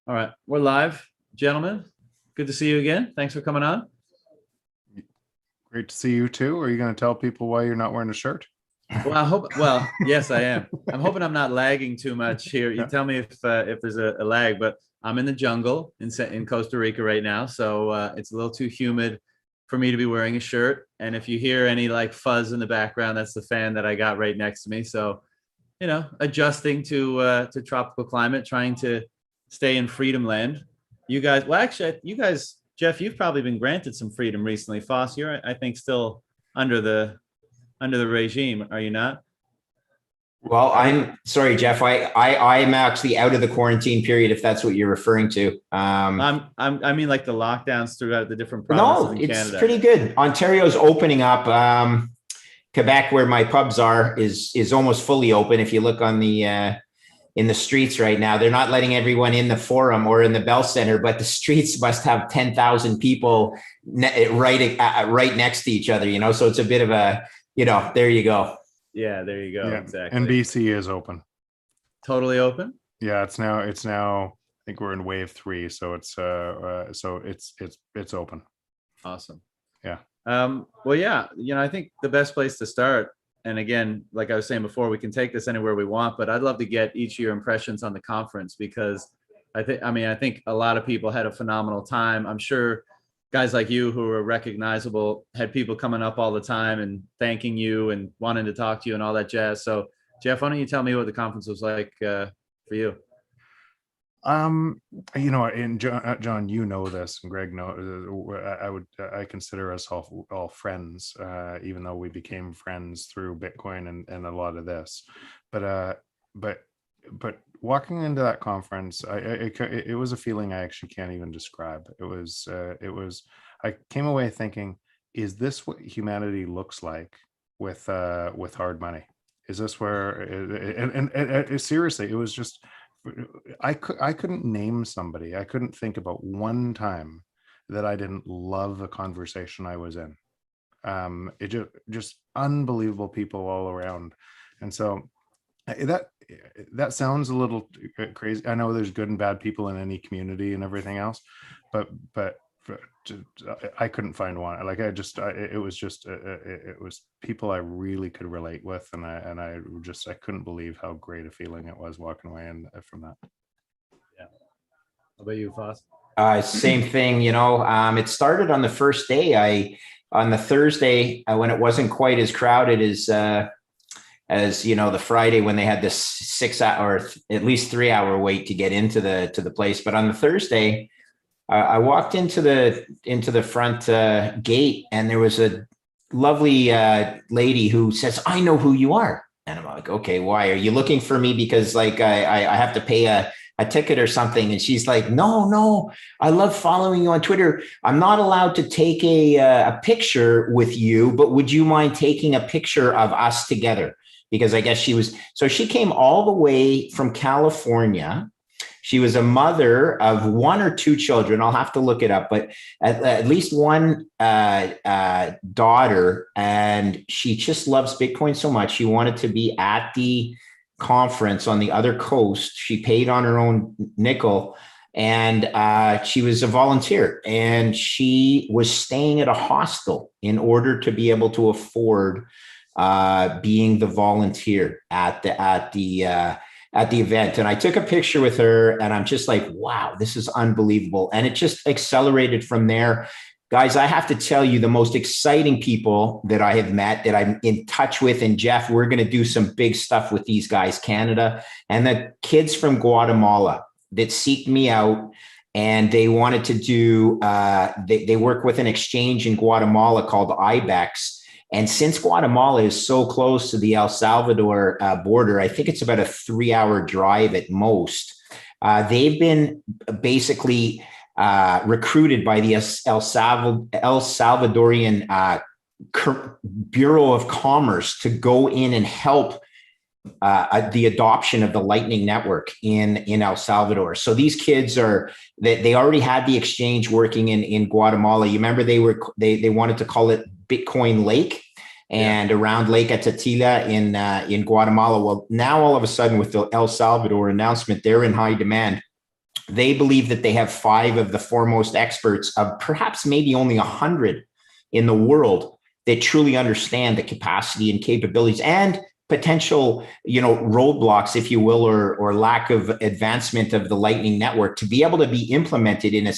All right, we're live, gentlemen. Good to see you again. Thanks for coming on. Great to see you too. Are you going to tell people why you're not wearing a shirt? Well, I hope. Well, yes, I am. I'm hoping I'm not lagging too much here. You tell me if there's a lag, but I'm in the jungle in Costa Rica right now, so it's a little too humid for me to be wearing a shirt. And if you hear any like fuzz in the background, that's the fan that I got right next to me. So, adjusting to tropical climate, trying to stay in freedom land. You guys, well, actually, you guys, Jeff, you've probably been granted some freedom recently. Foss, you're, I think, still under the regime, are you not? Well, I'm sorry, Jeff. I'm actually out of the quarantine period, if that's what you're referring to. I mean, like the lockdowns throughout the different provinces in Canada. It's pretty good. Ontario's opening up. Quebec, where my pubs are, is almost fully open. If you look on the in the streets right now, they're not letting everyone in the forum or in the Bell Center, but the streets must have 10,000 people right next to each other. So it's a bit of a, there you go. Yeah, there you go. Yeah. Exactly. And BC is open. Totally open. Yeah, it's now. I think we're in wave 3, so it's open. Awesome. Yeah. Well, yeah. I think the best place to start, and again, like I was saying before, we can take this anywhere we want, but I'd love to get each of your impressions on the conference, because I think a lot of people had a phenomenal time. I'm sure guys like you who are recognizable had people coming up all the time and thanking you and wanting to talk to you and all that jazz. So Jeff, why don't you tell me what the conference was like for you? And John, this, and Greg I consider us all friends, even though we became friends through Bitcoin and a lot of this, but walking into that conference, it was a feeling I actually can't even describe. It was I came away thinking, is this what humanity looks like with hard money? Is this where and seriously, it was just, I couldn't name somebody. I couldn't think about one time that I didn't love the conversation I was in. It just unbelievable people all around. And so that sounds a little crazy. I know there's good and bad people in any community and everything else, but I couldn't find one. Like it was people I really could relate with, and I couldn't believe how great a feeling it was walking away from that. Yeah. How about you, Foss? Same thing. It started on the first day. On the Thursday, when it wasn't quite as crowded as the Friday, when they had this 6 hour, at least 3 hour wait to get into the place. But on the Thursday, I walked into the front gate, and there was a lovely lady who says, "I know who you are." And I'm like, "Okay, why? Are you looking for me because like I have to pay a ticket or something?" And she's like, no, I love following you on Twitter. I'm not allowed to take a picture with you, but would you mind taking a picture of us together? Because I guess she came all the way from California. She was a mother of 1 or 2 children. I'll have to look it up, but at least one daughter. And she just loves Bitcoin so much. She wanted to be at the conference on the other coast. She paid on her own nickel, and she was a volunteer, and she was staying at a hostel in order to be able to afford being the volunteer at the event. And I took a picture with her, and I'm just like, wow, this is unbelievable. And it just accelerated from there. Guys, I have to tell you, the most exciting people that I have met, that I'm in touch with, and Jeff, we're going to do some big stuff with these guys, Canada, and the kids from Guatemala that seeked me out, and they wanted to do, they work with an exchange in Guatemala called IBEX. And since Guatemala is so close to the El Salvador border, I think it's about a 3-hour drive at most. They've been basically recruited by the El Salvadorian Bureau of Commerce to go in and help the adoption of the Lightning Network in El Salvador. So these kids they already had the exchange working in Guatemala. You remember they wanted to call it Bitcoin Lake, and around Lake Atatila in Guatemala. Well, now all of a sudden with the El Salvador announcement, they're in high demand. They believe that they have 5 of the foremost experts of perhaps maybe only 100 in the world that truly understand the capacity and capabilities and potential, roadblocks, if you will, or lack of advancement of the Lightning Network to be able to be implemented in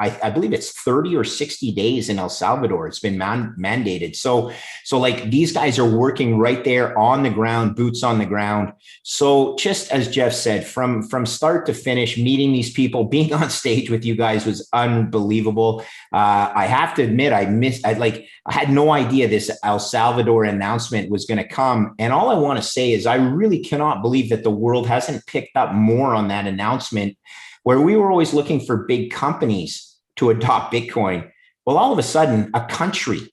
I believe it's 30 or 60 days in El Salvador. It's been mandated. So like these guys are working right there on the ground, boots on the ground. So just as Jeff said, from start to finish, meeting these people, being on stage with you guys was unbelievable. I have to admit, I had no idea this El Salvador announcement was going to come. And all I want to say is I really cannot believe that the world hasn't picked up more on that announcement, where we were always looking for big companies to adopt Bitcoin. Well, all of a sudden, a country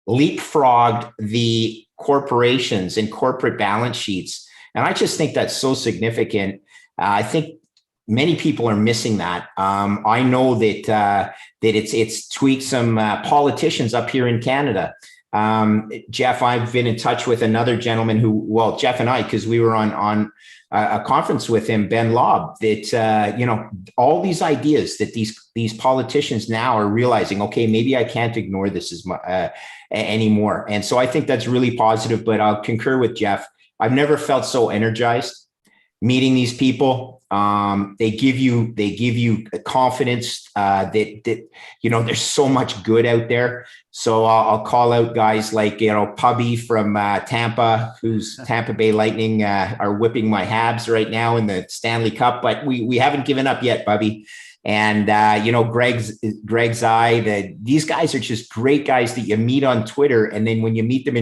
leapfrogged the corporations and corporate balance sheets. And I just think that's so significant. I think many people are missing that. I know that it's tweaked some politicians up here in Canada. Jeff, I've been in touch with another gentleman Jeff and I, because we were on a conference with him, Ben Lobb, that all these ideas that these politicians now are realizing, okay, maybe I can't ignore this anymore. And so I think that's really positive. But I'll concur with Jeff. I've never felt so energized meeting these people. They give you confidence that there's so much good out there. So I'll call out guys like Pubby from Tampa, who's Tampa Bay Lightning are whipping my Habs right now in the Stanley Cup, but we haven't given up yet, Pubby. And Greg's eye. These guys are just great guys that you meet on Twitter, and then when you meet them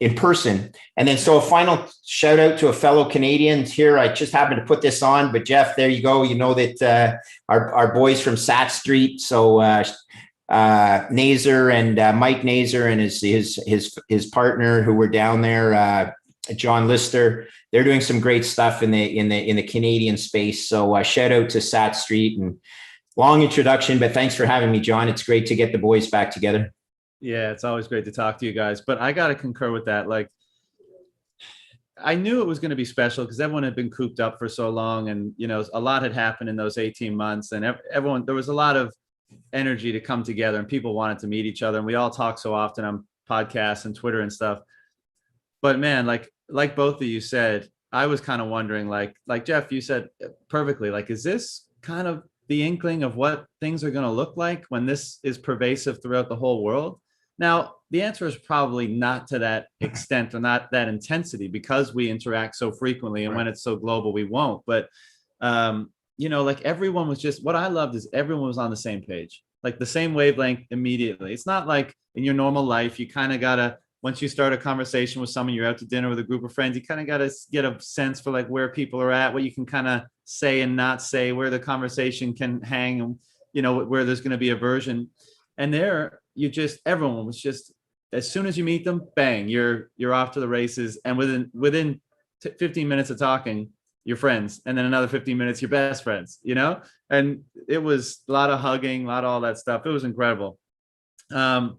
in person. And then so a final shout out to a fellow Canadian here. I just happened to put this on, but Jeff, there you go. You know that our boys from Sat Street. So Nazer and Mike Nazer and his partner who were down there, John Lister, they're doing some great stuff in the Canadian space. So shout out to Sat Street. And long introduction, but thanks for having me, John. It's great to get the boys back together. Yeah, it's always great to talk to you guys, but I got to concur with that. Like, I knew it was going to be special because everyone had been cooped up for so long, and a lot had happened in those 18 months, and there was a lot of energy to come together, and people wanted to meet each other, and we all talk so often on podcasts and Twitter and stuff. But man, like both of you said, I was kind of wondering, like Jeff, you said perfectly, like, is this kind of the inkling of what things are going to look like when this is pervasive throughout the whole world? Now, the answer is probably not to that extent or not that intensity, because we interact so frequently, and when it's so global, we won't. But, like everyone was just, what I loved is everyone was on the same page, like the same wavelength immediately. It's not like in your normal life, you kind of got to, once you start a conversation with someone, you're out to dinner with a group of friends, you kind of got to get a sense for like where people are at, what you can kind of say and not say, where the conversation can hang, and, where there's going to be aversion. And there, everyone was just, as soon as you meet them, bang, you're off to the races. And within 15 minutes of talking, you're friends. And then another 15 minutes, you're best friends, and it was a lot of hugging, a lot of all that stuff. It was incredible. And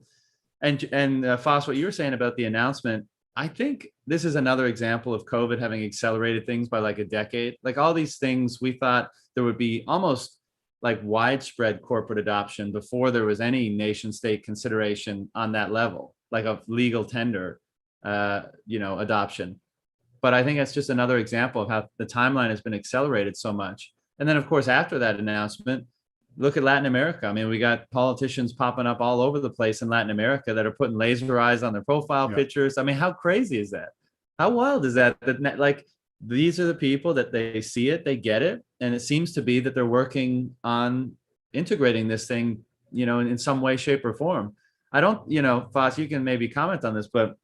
Foss, what you were saying about the announcement, I think this is another example of COVID having accelerated things by like a decade. Like all these things, we thought there would be almost like widespread corporate adoption before there was any nation state consideration on that level, like of legal tender, adoption. But I think that's just another example of how the timeline has been accelerated so much. And then of course, after that announcement, look at Latin America. I mean, we got politicians popping up all over the place in Latin America that are putting laser eyes on their profile pictures. I mean, how crazy is that? How wild is that? That like, these are the people that they see it, they get it. And it seems to be that they're working on integrating this thing, in some way, shape, or form. I don't, Foss, you can maybe comment on this, but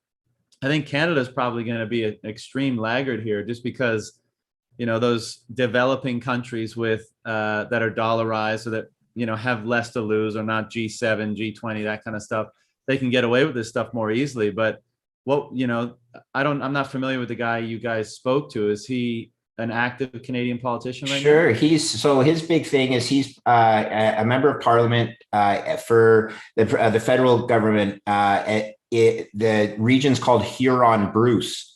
I think Canada is probably going to be an extreme laggard here, just because, those developing countries with that are dollarized, so that, have less to lose, or not G7, G20, that kind of stuff, they can get away with this stuff more easily. But I'm not familiar with the guy you guys spoke to. Is he an active Canadian politician right now? Sure. His big thing is he's a member of parliament for the federal government. The region's called Huron Bruce.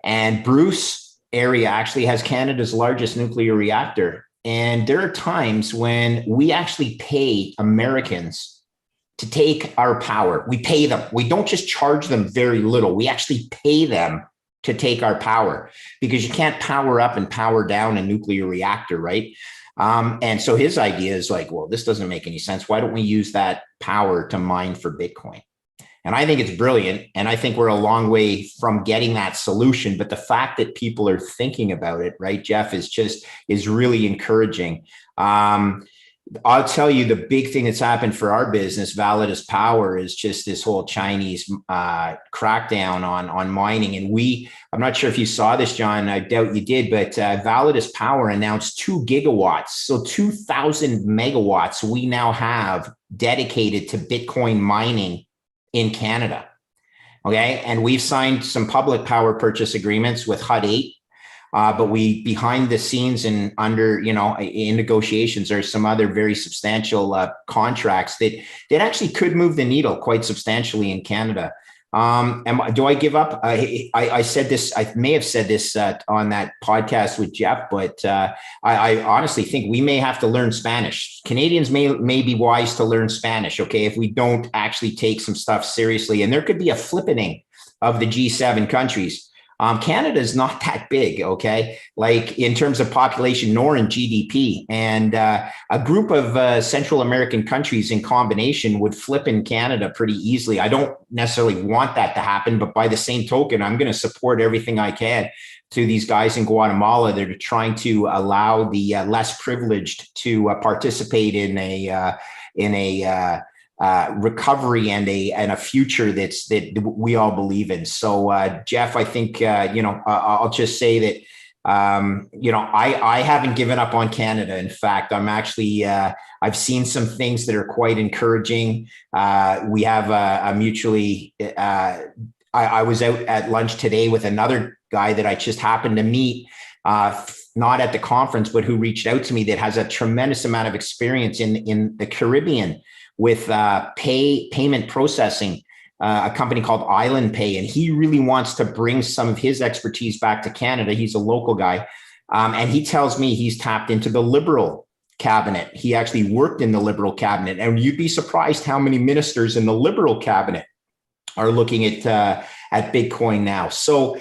And Bruce area actually has Canada's largest nuclear reactor. And there are times when we actually pay Americans to take our power. We pay them. We don't just charge them very little. We actually pay them to take our power, because you can't power up and power down a nuclear reactor, right? And so his idea is like, well, this doesn't make any sense. Why don't we use that power to mine for Bitcoin? And I think it's brilliant. And I think we're a long way from getting that solution. But the fact that people are thinking about it, right, Jeff, is really encouraging. I'll tell you, the big thing that's happened for our business, Valid as Power, is just this whole Chinese crackdown on mining. And I'm not sure if you saw this, John, I doubt you did, but Valid as Power announced 2 gigawatts. So 2,000 megawatts we now have dedicated to Bitcoin mining in Canada. Okay. And we've signed some public power purchase agreements with HUD 8. But we, behind the scenes and under, in negotiations, are some other very substantial contracts that actually could move the needle quite substantially in Canada. Do I give up? I said this, I may have said this on that podcast with Jeff, but I honestly think we may have to learn Spanish. Canadians may be wise to learn Spanish, okay, if we don't actually take some stuff seriously. And there could be a flippening of the G7 countries. Canada is not that big, okay, like in terms of population nor in GDP. And a group of Central American countries in combination would flip in Canada pretty easily. I don't necessarily want that to happen, but by the same token, I'm going to support everything I can to these guys in Guatemala that are trying to allow the less privileged to participate in a recovery and a future that we all believe in. So, Jeff, I think, I'll just say that, I haven't given up on Canada. In fact, I'm actually, I've seen some things that are quite encouraging. We have a mutually, I was out at lunch today with another guy that I just happened to meet, not at the conference, but who reached out to me, that has a tremendous amount of experience in the Caribbean with payment processing, a company called Island Pay. And he really wants to bring some of his expertise back to Canada. He's a local guy. And he tells me he's tapped into the Liberal cabinet. He actually worked in the Liberal cabinet. And you'd be surprised how many ministers in the Liberal cabinet are looking at Bitcoin now. So,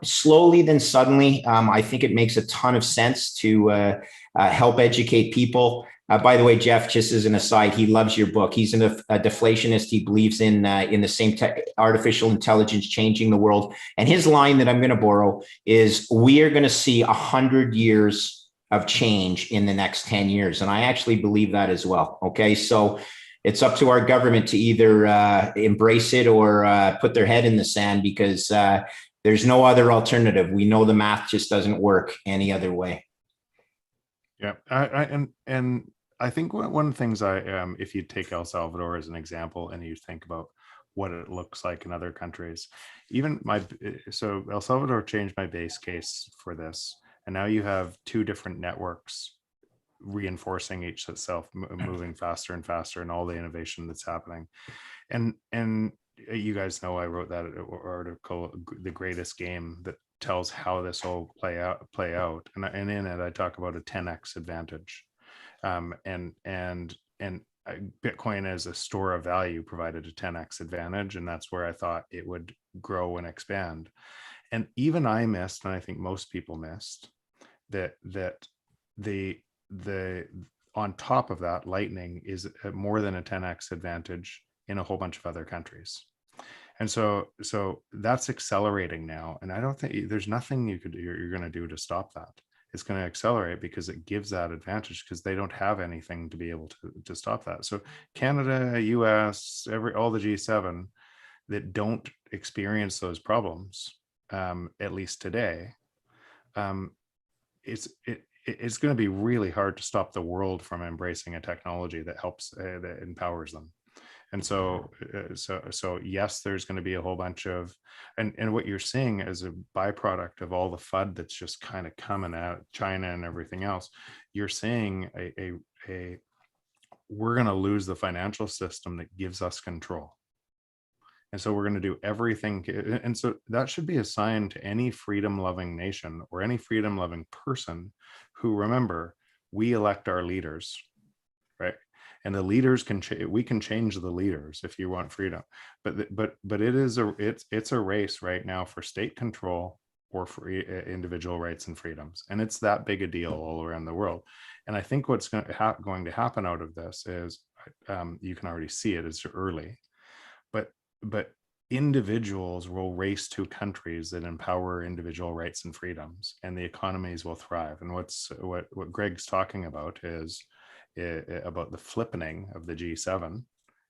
slowly then suddenly, I think it makes a ton of sense to help educate people. By the way, Jeff, just as an aside, he loves your book. He's a deflationist. He believes in the same artificial intelligence changing the world. And his line that I'm going to borrow is, we are going to see 100 years of change in the next 10 years. And I actually believe that as well. Okay, so it's up to our government to either embrace it or put their head in the sand, because there's no other alternative. We know the math just doesn't work any other way. Yeah, and I think one of the things if you take El Salvador as an example and you think about what it looks like in other countries, so El Salvador changed my base case for this, and now you have 2 different networks reinforcing each itself, moving faster and faster, and all the innovation that's happening. And you guys know I wrote that article, The Greatest Game, that tells how this will play out. And in it, I talk about a 10x advantage. And Bitcoin as a store of value provided a 10x advantage. And that's where I thought it would grow and expand. And even I missed, and I think most people missed, that the on top of that, Lightning is more than a 10x advantage in a whole bunch of other countries. And so that's accelerating now. And I don't think there's nothing you're going to do to stop that. It's going to accelerate because it gives that advantage, because they don't have anything to be able to stop that. So Canada, US, all the G7 that don't experience those problems, at least today, it's going to be really hard to stop the world from embracing a technology that helps, that empowers them. And so yes, there's going to be a whole bunch of, and what you're seeing as a byproduct of all the FUD that's just kind of coming out, China and everything else, you're seeing we're going to lose the financial system that gives us control. And so we're going to do everything. And so that should be a sign to any freedom-loving nation or any freedom-loving person who, remember, we elect our leaders, right? And the leaders we can change the leaders if you want freedom. But it's a race right now for state control or for individual rights and freedoms. And it's that big a deal all around the world. And I think what's going to happen out of this is, you can already see it, it's early, but individuals will race to countries that empower individual rights and freedoms, and the economies will thrive. And what Greg's talking about is about the flippening of the G7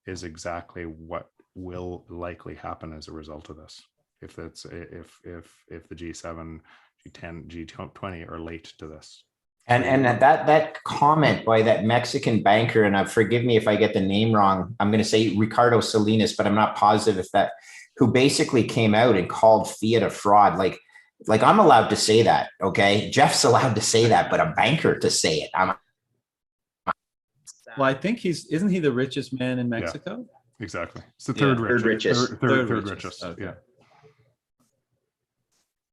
is exactly what will likely happen as a result of this. If the G7, G10, G20 are late to this. And that comment by that Mexican banker, and forgive me if I get the name wrong, I'm going to say Ricardo Salinas, but I'm not positive if that, who basically came out and called Fiat a fraud. Like I'm allowed to say that, okay? Jeff's allowed to say that, but a banker to say it. Well, I think isn't he the richest man in Mexico? Yeah, exactly. It's the third richest. Third richest. Okay. Yeah.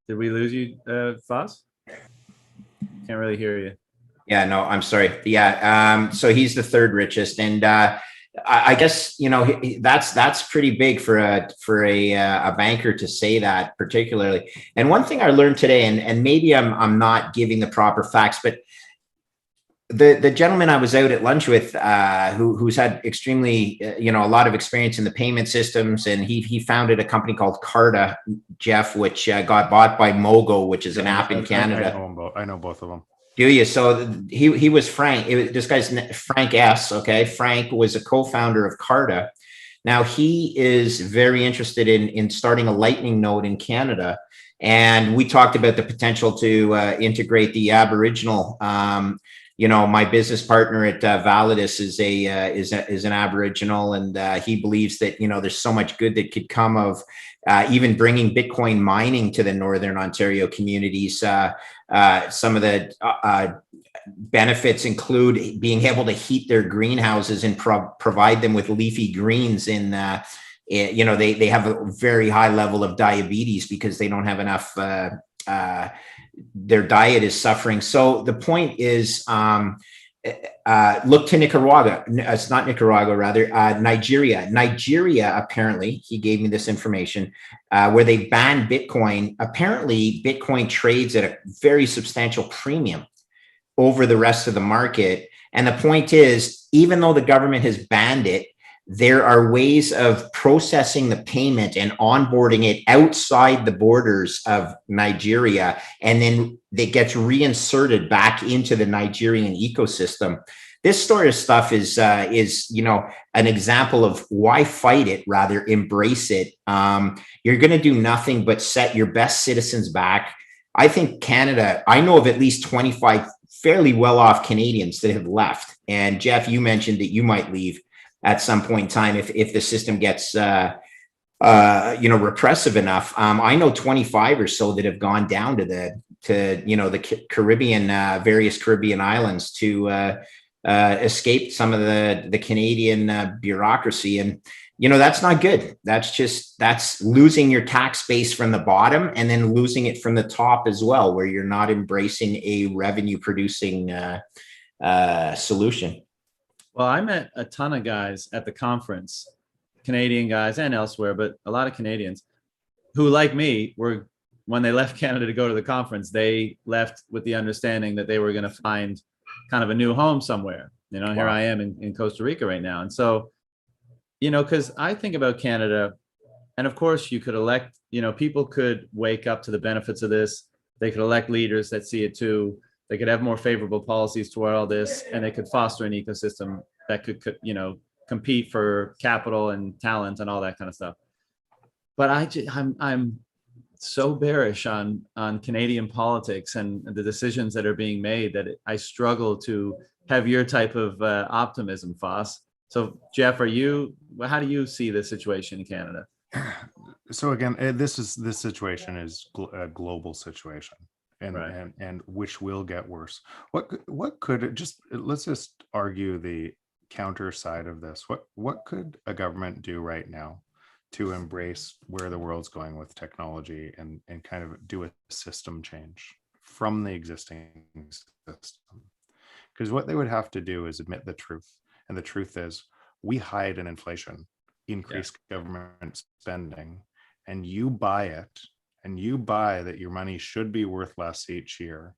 Did we lose you, Foss? Can't really hear you. Yeah, no, I'm sorry. Yeah. So he's the third richest. And I guess, that's pretty big for a banker to say that particularly. And one thing I learned today, and maybe I'm not giving the proper facts, but the gentleman I was out at lunch with, who's had extremely, a lot of experience in the payment systems, and he founded a company called Carta, Jeff, which got bought by Mogo, which is an app in Canada. I know both of them. Do you? So he was Frank. This guy's Frank S. Okay, Frank was a co-founder of Carta. Now he is very interested in starting a Lightning node in Canada, and we talked about the potential to integrate the Aboriginal. My business partner at Validus is an Aboriginal, and he believes that there's so much good that could come of even bringing Bitcoin mining to the Northern Ontario communities. Some of the benefits include being able to heat their greenhouses and provide them with leafy greens. They have a very high level of diabetes because they don't have enough. Their diet is suffering. So the point is, look to Nicaragua. It's not Nicaragua, rather Nigeria. Nigeria, apparently, he gave me this information, where they banned Bitcoin. Apparently, Bitcoin trades at a very substantial premium over the rest of the market. And the point is, even though the government has banned it, there are ways of processing the payment and onboarding it outside the borders of Nigeria, and then it gets reinserted back into the Nigerian ecosystem. This sort of stuff is an example of why fight it, rather embrace it. You're going to do nothing but set your best citizens back. I think Canada, I know of at least 25 fairly well-off Canadians that have left. And Jeff, you mentioned that you might leave at some point in time if the system gets repressive enough. I know 25 or so that have gone down to the Caribbean, various Caribbean islands to escape some of the Canadian bureaucracy. And that's not good. That's losing your tax base from the bottom and then losing it from the top as well, where you're not embracing a revenue producing solution. Well, I met a ton of guys at the conference, Canadian guys and elsewhere, but a lot of Canadians who, like me, were, when they left Canada to go to the conference, they left with the understanding that they were going to find kind of a new home somewhere. Wow. Here I am in Costa Rica right now. And so, because I think about Canada, and of course you could elect, people could wake up to the benefits of this. They could elect leaders that see it too. They could have more favorable policies toward all this, and they could foster an ecosystem that could, compete for capital and talent and all that kind of stuff. But I'm so bearish on Canadian politics and the decisions that are being made that I struggle to have your type of optimism, Foss. So, Jeff, how do you see the situation in Canada? So again, this situation is a global situation. And, right. and which will get worse. What could let's just argue the counter side of this. What could a government do right now to embrace where the world's going with technology and kind of do a system change from the existing system. Because what they would have to do is admit the truth. And the truth is, we hide in inflation, increase government spending, and you buy it, and you buy that your money should be worth less each year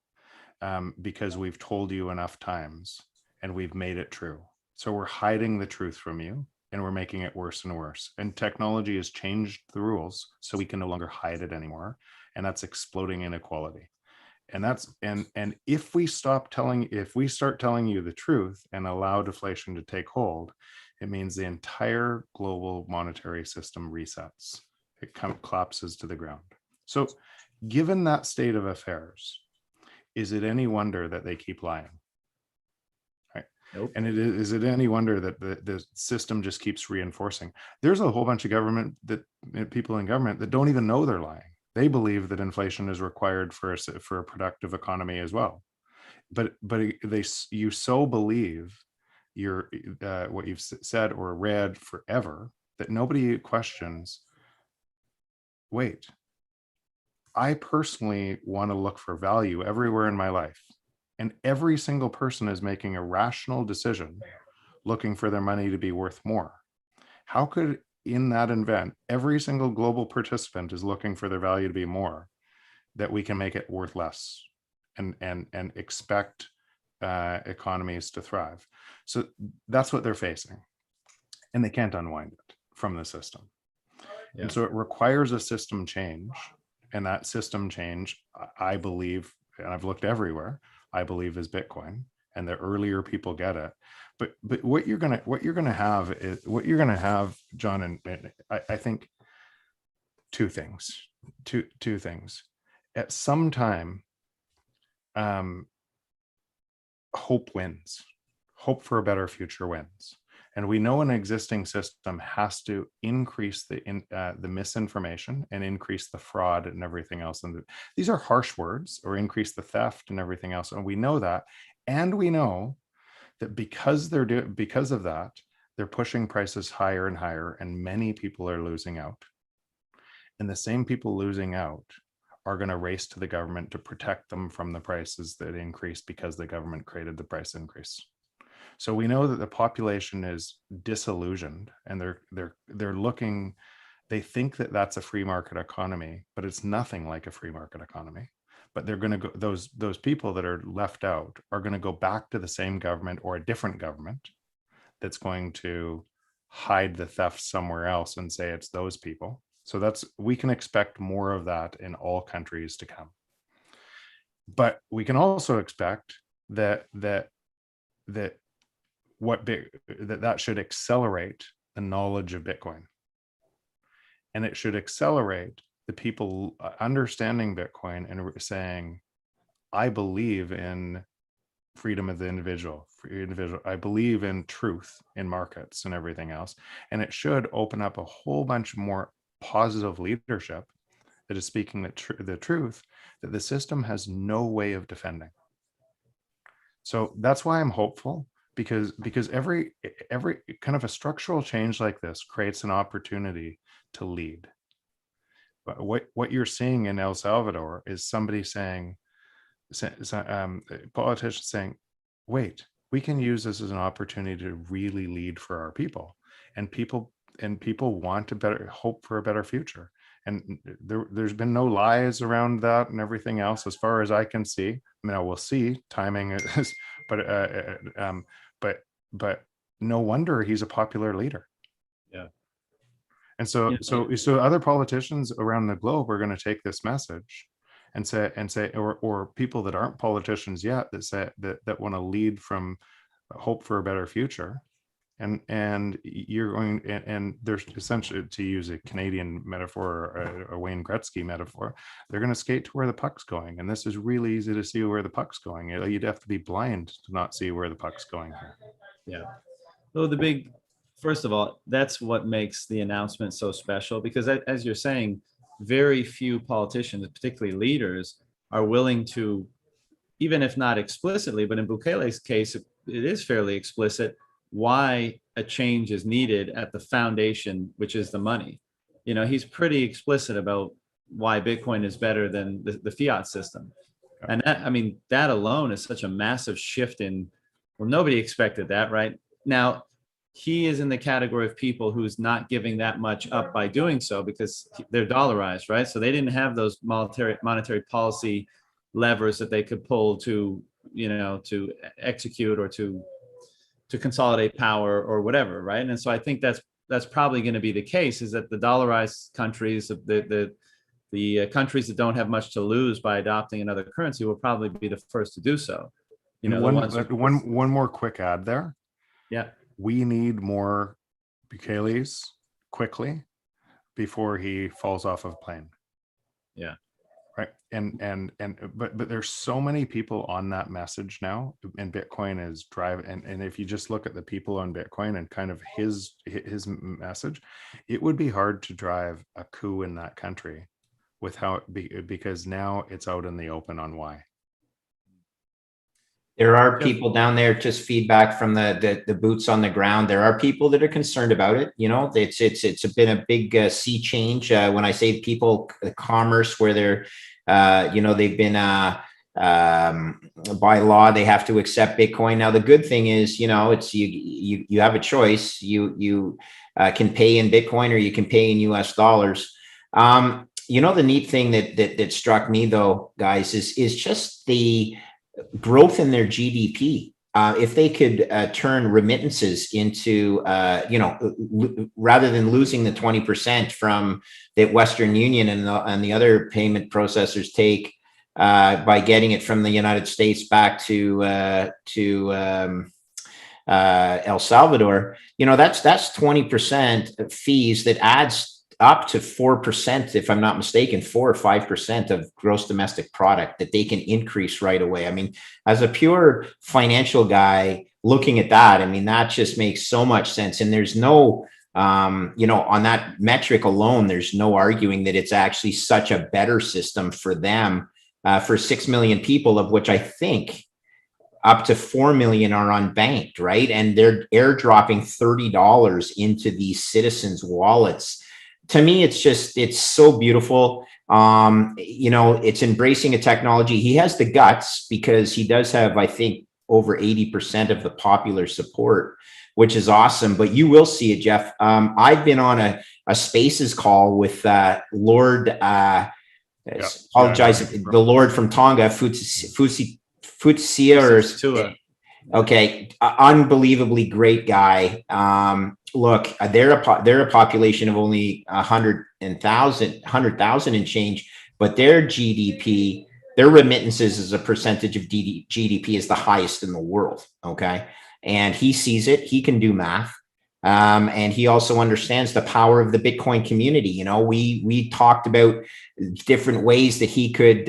because we've told you enough times and we've made it true. So we're hiding the truth from you, and we're making it worse and worse. And technology has changed the rules so we can no longer hide it anymore. And that's exploding inequality. And that's and if we start telling you the truth and allow deflation to take hold, it means the entire global monetary system resets. It collapses to the ground. So given that state of affairs, is it any wonder that they keep lying? Right. Nope. And is it any wonder that the system just keeps reinforcing? There's a whole bunch of people in government that don't even know they're lying. They believe that inflation is required for a productive economy as well, but you so believe what you've said or read forever that nobody questions. Wait, I personally want to look for value everywhere in my life, and every single person is making a rational decision, looking for their money to be worth more. How could in that event, every single global participant is looking for their value to be more, that we can make it worth less and expect economies to thrive? So that's what they're facing, and they can't unwind it from the system. Yeah. And so it requires a system change, and that system change, I believe, and I've looked everywhere, I believe is Bitcoin, and the earlier people get it. But what you're gonna have, John, and I think two things. At some time, hope wins. Hope for a better future wins, and we know an existing system has to increase the misinformation and increase the fraud and everything else. And these are harsh words, or increase the theft and everything else. And we know that, and we know that because of that, they're pushing prices higher and higher, and many people are losing out. And the same people losing out are going to race to the government to protect them from the prices that increase because the government created the price increase. So we know that the population is disillusioned, and they're looking. They think that that's a free market economy, but it's nothing like a free market economy. But they're going to go, those people that are left out are going to go back to the same government or a different government that's going to hide the theft somewhere else and say it's those people. So we can expect more of that in all countries to come. But we can also expect that should accelerate the knowledge of Bitcoin, and it should accelerate the people understanding Bitcoin and saying, I believe in freedom of the individual. I believe in truth in markets and everything else. And it should open up a whole bunch more positive leadership that is speaking the truth that the system has no way of defending. So that's why I'm hopeful, because every kind of a structural change like this creates an opportunity to lead. But what you're seeing in El Salvador is somebody politicians saying, wait, we can use this as an opportunity to really lead for our people, and people want hope for a better future. And there's been no lies around that and everything else, as far as I can see. Now we'll see, timing is, but no wonder he's a popular leader. Yeah. And so other politicians around the globe are going to take this message and say, or people that aren't politicians yet that want to lead from hope for a better future, and you're going, and there's essentially, to use a Canadian metaphor, a Wayne Gretzky metaphor, they're going to skate to where the puck's going, and this is really easy to see where the puck's going. You'd have to be blind to not see where the puck's going here. Yeah. So first of all, that's what makes the announcement so special, because as you're saying, very few politicians, particularly leaders, are willing to, even if not explicitly, but in Bukele's case, it is fairly explicit, why a change is needed at the foundation, which is the money. he's pretty explicit about why Bitcoin is better than the fiat system. And that, I mean, that alone is such a massive shift well, nobody expected that, right? Now, he is in the category of people who's not giving that much up by doing so because they're dollarized, right? So they didn't have those monetary policy levers that they could pull to, to execute or to consolidate power or whatever, right? And so I think that's probably going to be the case, is that the dollarized countries, the countries that don't have much to lose by adopting another currency will probably be the first to do so. One more quick add there. Yeah. We need more Bukeles quickly before he falls off of a plane. Yeah. Right. But there's so many people on that message now, and Bitcoin is driving. And if you just look at the people on Bitcoin and kind of his message, it would be hard to drive a coup in that country because now it's out in the open on why. There are people down there, just feedback from the boots on the ground. There are people that are concerned about it. It's been a big sea change. When I say people, commerce, where they're, they've been by law, they have to accept Bitcoin. Now, the good thing is, it's you have a choice. You can pay in Bitcoin or you can pay in US dollars. The neat thing that struck me though, guys, is just the growth in their GDP. If they could turn remittances into, rather than losing the 20% from that Western Union and the other payment processors take by getting it from the United States back to El Salvador, that's 20% fees that adds up to 4%, if I'm not mistaken, 4 or 5% of gross domestic product that they can increase right away. I mean, as a pure financial guy looking at that, I mean, that just makes so much sense. And there's no, on that metric alone, there's no arguing that it's actually such a better system for them, for 6 million people, of which I think up to 4 million are unbanked, right? And they're airdropping $30 into these citizens' wallets. To me, it's so beautiful. It's embracing a technology. He has the guts because he does have, I think, over 80% of the popular support, which is awesome. But you will see it, Jeff. I've been on a Spaces call with Lord, the Lord from Tonga, Futsia, okay, unbelievably great guy. Look, they're a population of only 100,000 and change, but their GDP, their remittances as a percentage of GDP is the highest in the world. Okay, and he sees it. He can do math, and he also understands the power of the Bitcoin community. We talked about different ways that he could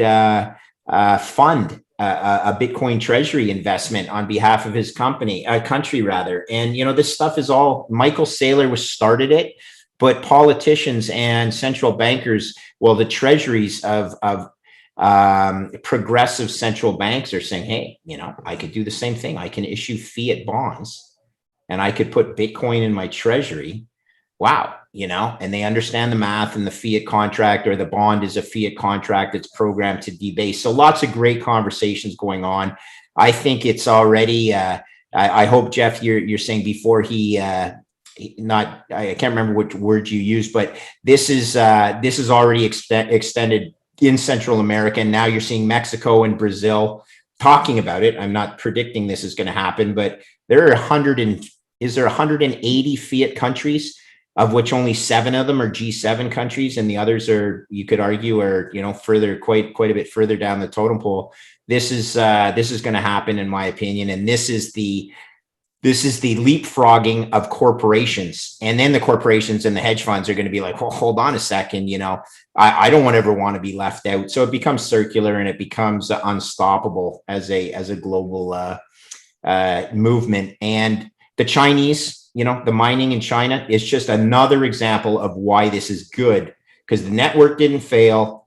fund a Bitcoin Treasury investment on behalf of his country. And, this stuff is all, Michael Saylor started it, but politicians and central bankers, well, the treasuries of progressive central banks are saying, hey, I could do the same thing. I can issue fiat bonds and I could put Bitcoin in my treasury. Wow. And they understand the math, and the fiat contract or the bond is a fiat contract that's programmed to debase. So lots of great conversations going on. I think it's already, I hope, Jeff, you're saying before I can't remember which word you used, but this is already extended in Central America. And now you're seeing Mexico and Brazil talking about it. I'm not predicting this is going to happen, but there are 180 fiat countries, of which only 7 of them are G7 countries, and the others are, you could argue, are further, quite a bit further down the totem pole. This is going to happen, in my opinion, and this is the leapfrogging of corporations, and then the corporations and the hedge funds are going to be like, well, hold on a second, I don't ever want to be left out. So it becomes circular and it becomes unstoppable as a global movement. And the Chinese, the mining in China is just another example of why this is good, because the network didn't fail.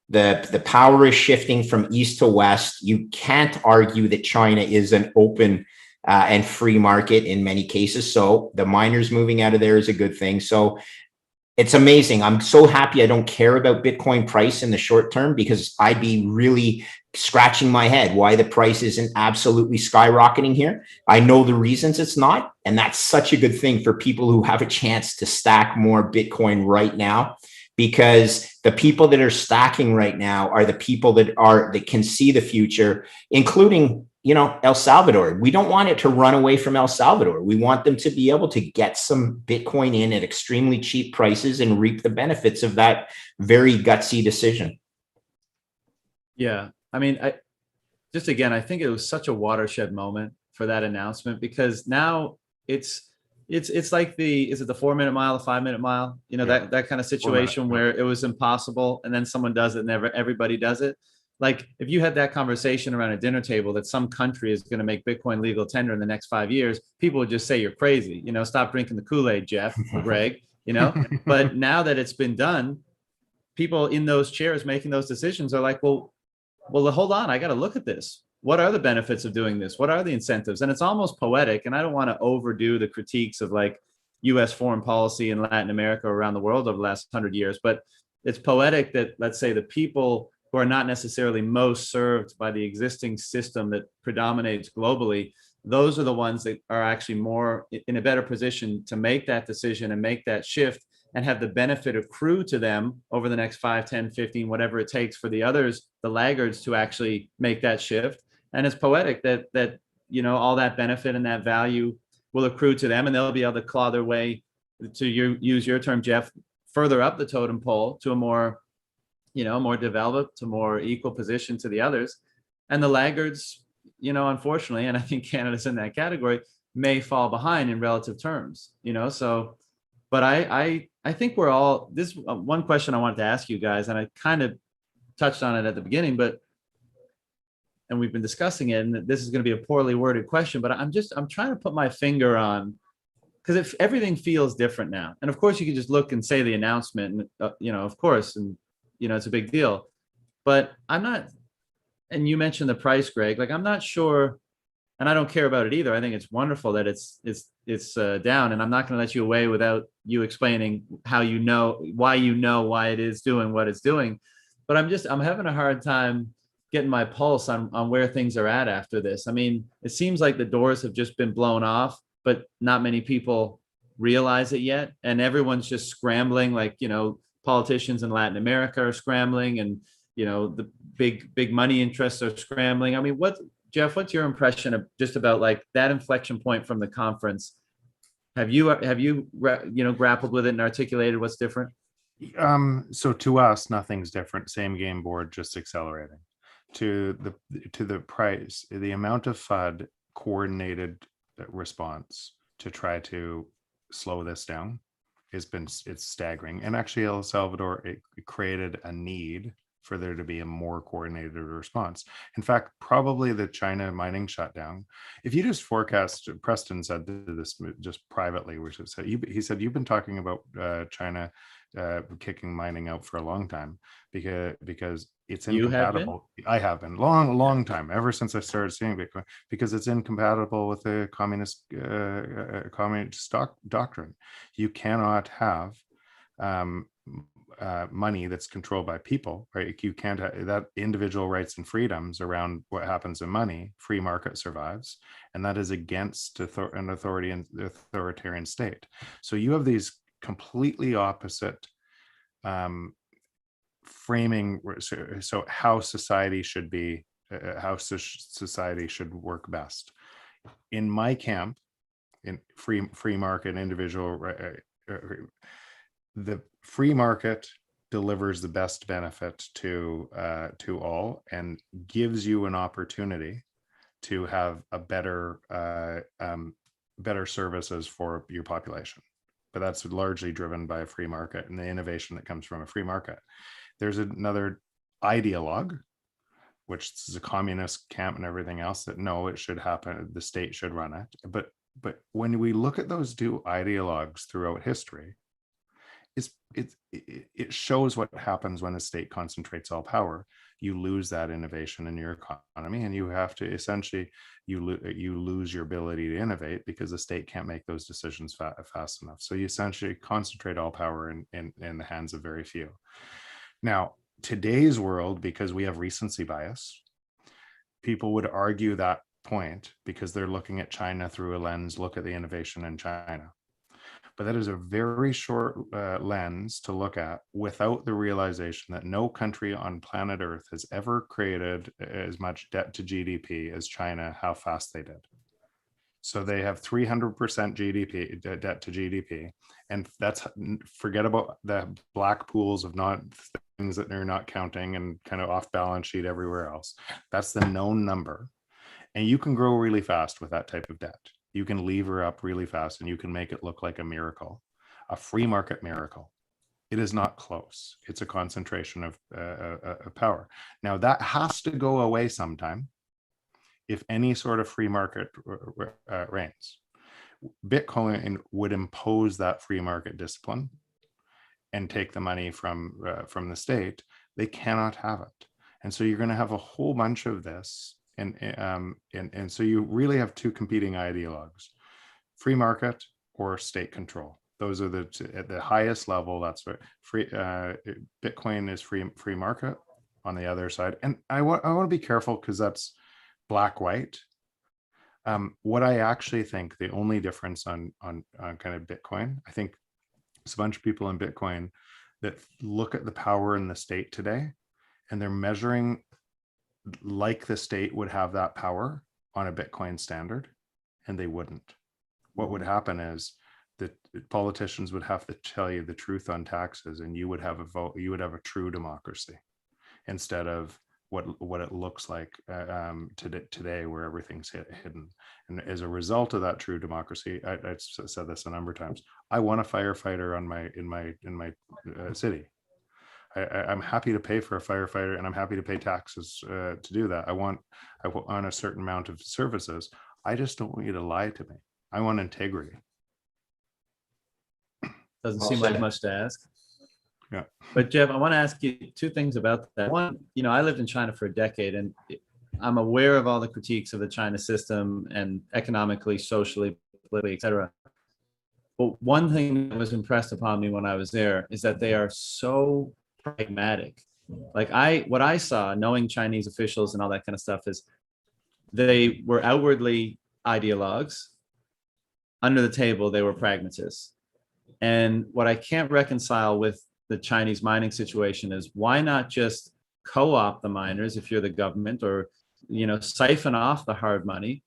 The power is shifting from east to west. You can't argue that China is an open and free market in many cases. So the miners moving out of there is a good thing. So It's amazing. I'm so happy I don't care about Bitcoin price in the short term, because I'd be really scratching my head why the price isn't absolutely skyrocketing here. I know the reasons it's not, and that's such a good thing for people who have a chance to stack more Bitcoin right now, because the people that are stacking right now are the people that can see the future, including, El Salvador. We don't want it to run away from El Salvador. We want them to be able to get some Bitcoin in at extremely cheap prices and reap the benefits of that very gutsy decision. Yeah. I mean, I think it was such a watershed moment for that announcement, because now it's like is it the 4-minute mile, the 5-minute mile, that kind of situation where it was impossible and then someone does it and everybody does it. Like, if you had that conversation around a dinner table that some country is going to make Bitcoin legal tender in the next 5 years, people would just say you're crazy. Stop drinking the Kool-Aid, Jeff or Greg. But now that it's been done, people in those chairs making those decisions are like, well, hold on, I got to look at this. What are the benefits of doing this? What are the incentives? And it's almost poetic. And I don't want to overdo the critiques of like U.S. foreign policy in Latin America or around the world over the last 100 years, but it's poetic that, let's say, the people who are not necessarily most served by the existing system that predominates globally, those are the ones that are actually more in a better position to make that decision and make that shift and have the benefit accrue to them over the next 5, 10, 15, whatever it takes for the others, the laggards, to actually make that shift. And it's poetic that all that benefit and that value will accrue to them, and they'll be able to claw their way, to use your term, Jeff, further up the totem pole to a more developed, to more equal position to the others. And the laggards, unfortunately, and I think Canada's in that category, may fall behind in relative terms, so, but I think we're all, this one question I wanted to ask you guys, and I kind of touched on it at the beginning, and we've been discussing it, and this is going to be a poorly worded question, but I'm trying to put my finger on, because if everything feels different now, and of course you can just look and say the announcement, and of course, and it's a big deal, but I'm not, and you mentioned the price, Greg, like I'm not sure, and I don't care about it either. I think it's wonderful that it's down, and I'm not going to let you away without you explaining how why it is doing what it's doing. But I'm having a hard time getting my pulse on where things are at after this. I mean, it seems like the doors have just been blown off, but not many people realize it yet, and everyone's just scrambling, like politicians in Latin America are scrambling, and the big money interests are scrambling. I mean, Jeff, what's your impression of just about like that inflection point from the conference? Have you grappled with it and articulated what's different? So to us, nothing's different. Same game board, just accelerating. To the price, the amount of FUD coordinated response to try to slow this down it's staggering. And actually, El Salvador, it created a need for there to be a more coordinated response. In fact, probably the China mining shutdown, if you just forecast, Preston said this just privately, which is, he said, you've been talking about China kicking mining out for a long time because it's incompatible. I have been long time, ever since I started seeing Bitcoin, because it's incompatible with the communist doctrine. You cannot have money that's controlled by people, right? You can't have that individual rights and freedoms around what happens in money. Free market survives, and that is against an authoritarian state. So you have these completely opposite framing. So how society should be, how society should work best. In my camp, in free market, individual, the free market delivers the best benefit to all and gives you an opportunity to have a better services for your population. But that's largely driven by a free market and the innovation that comes from a free market. There's another ideologue, which is a communist camp and everything else, that no, it should happen, the state should run it. But when we look at those two ideologues throughout history, it shows what happens when a state concentrates all power. You lose that innovation in your economy, and you have to essentially you lose your ability to innovate because the state can't make those decisions fast enough. So you essentially concentrate all power in the hands of very few. Now, today's world, because we have recency bias, people would argue that point because they're looking at China through a lens, look at the innovation in China. But that is a very short lens to look at without the realization that no country on planet Earth has ever created as much debt to GDP as China, how fast they did. So they have 300% GDP, debt to GDP. And that's, forget about the black pools of not things that they're not counting and kind of off balance sheet everywhere else. That's the known number. And you can grow really fast with that type of debt. You can lever up really fast and you can make it look like a miracle, a free market miracle. It is not close. It's a concentration of power. Now that has to go away sometime if any sort of free market reigns. Bitcoin would impose that free market discipline and take the money from the state. They cannot have it. And so you're going to have a whole bunch of this. And so you really have two competing ideologues: free market or state control. Those are at the highest level. That's what Bitcoin is, free market on the other side. And I want to be careful because that's black white. What I actually think the only difference on kind of Bitcoin, I think there's a bunch of people in Bitcoin that look at the power in the state today, and they're measuring like the state would have that power on a Bitcoin standard, and they wouldn't. What would happen is that politicians would have to tell you the truth on taxes, and you would have a vote. You would have a true democracy instead of what it looks like today, where everything's hidden. And as a result of that true democracy, I've said this a number of times. I want a firefighter in my city. I'm happy to pay for a firefighter, and I'm happy to pay taxes to do that. I want a certain amount of services. I just don't want you to lie to me. I want integrity. Doesn't seem like much to ask. Yeah. But Jeff, I want to ask you two things about that. One, I lived in China for a decade, and I'm aware of all the critiques of the China system and economically, socially, politically, et cetera. But one thing that was impressed upon me when I was there is that they are so pragmatic. Like what I saw, knowing Chinese officials and all that kind of stuff, is they were outwardly ideologues. Under the table, they were pragmatists. And what I can't reconcile with the Chinese mining situation is, why not just co-opt the miners if you're the government, or siphon off the hard money,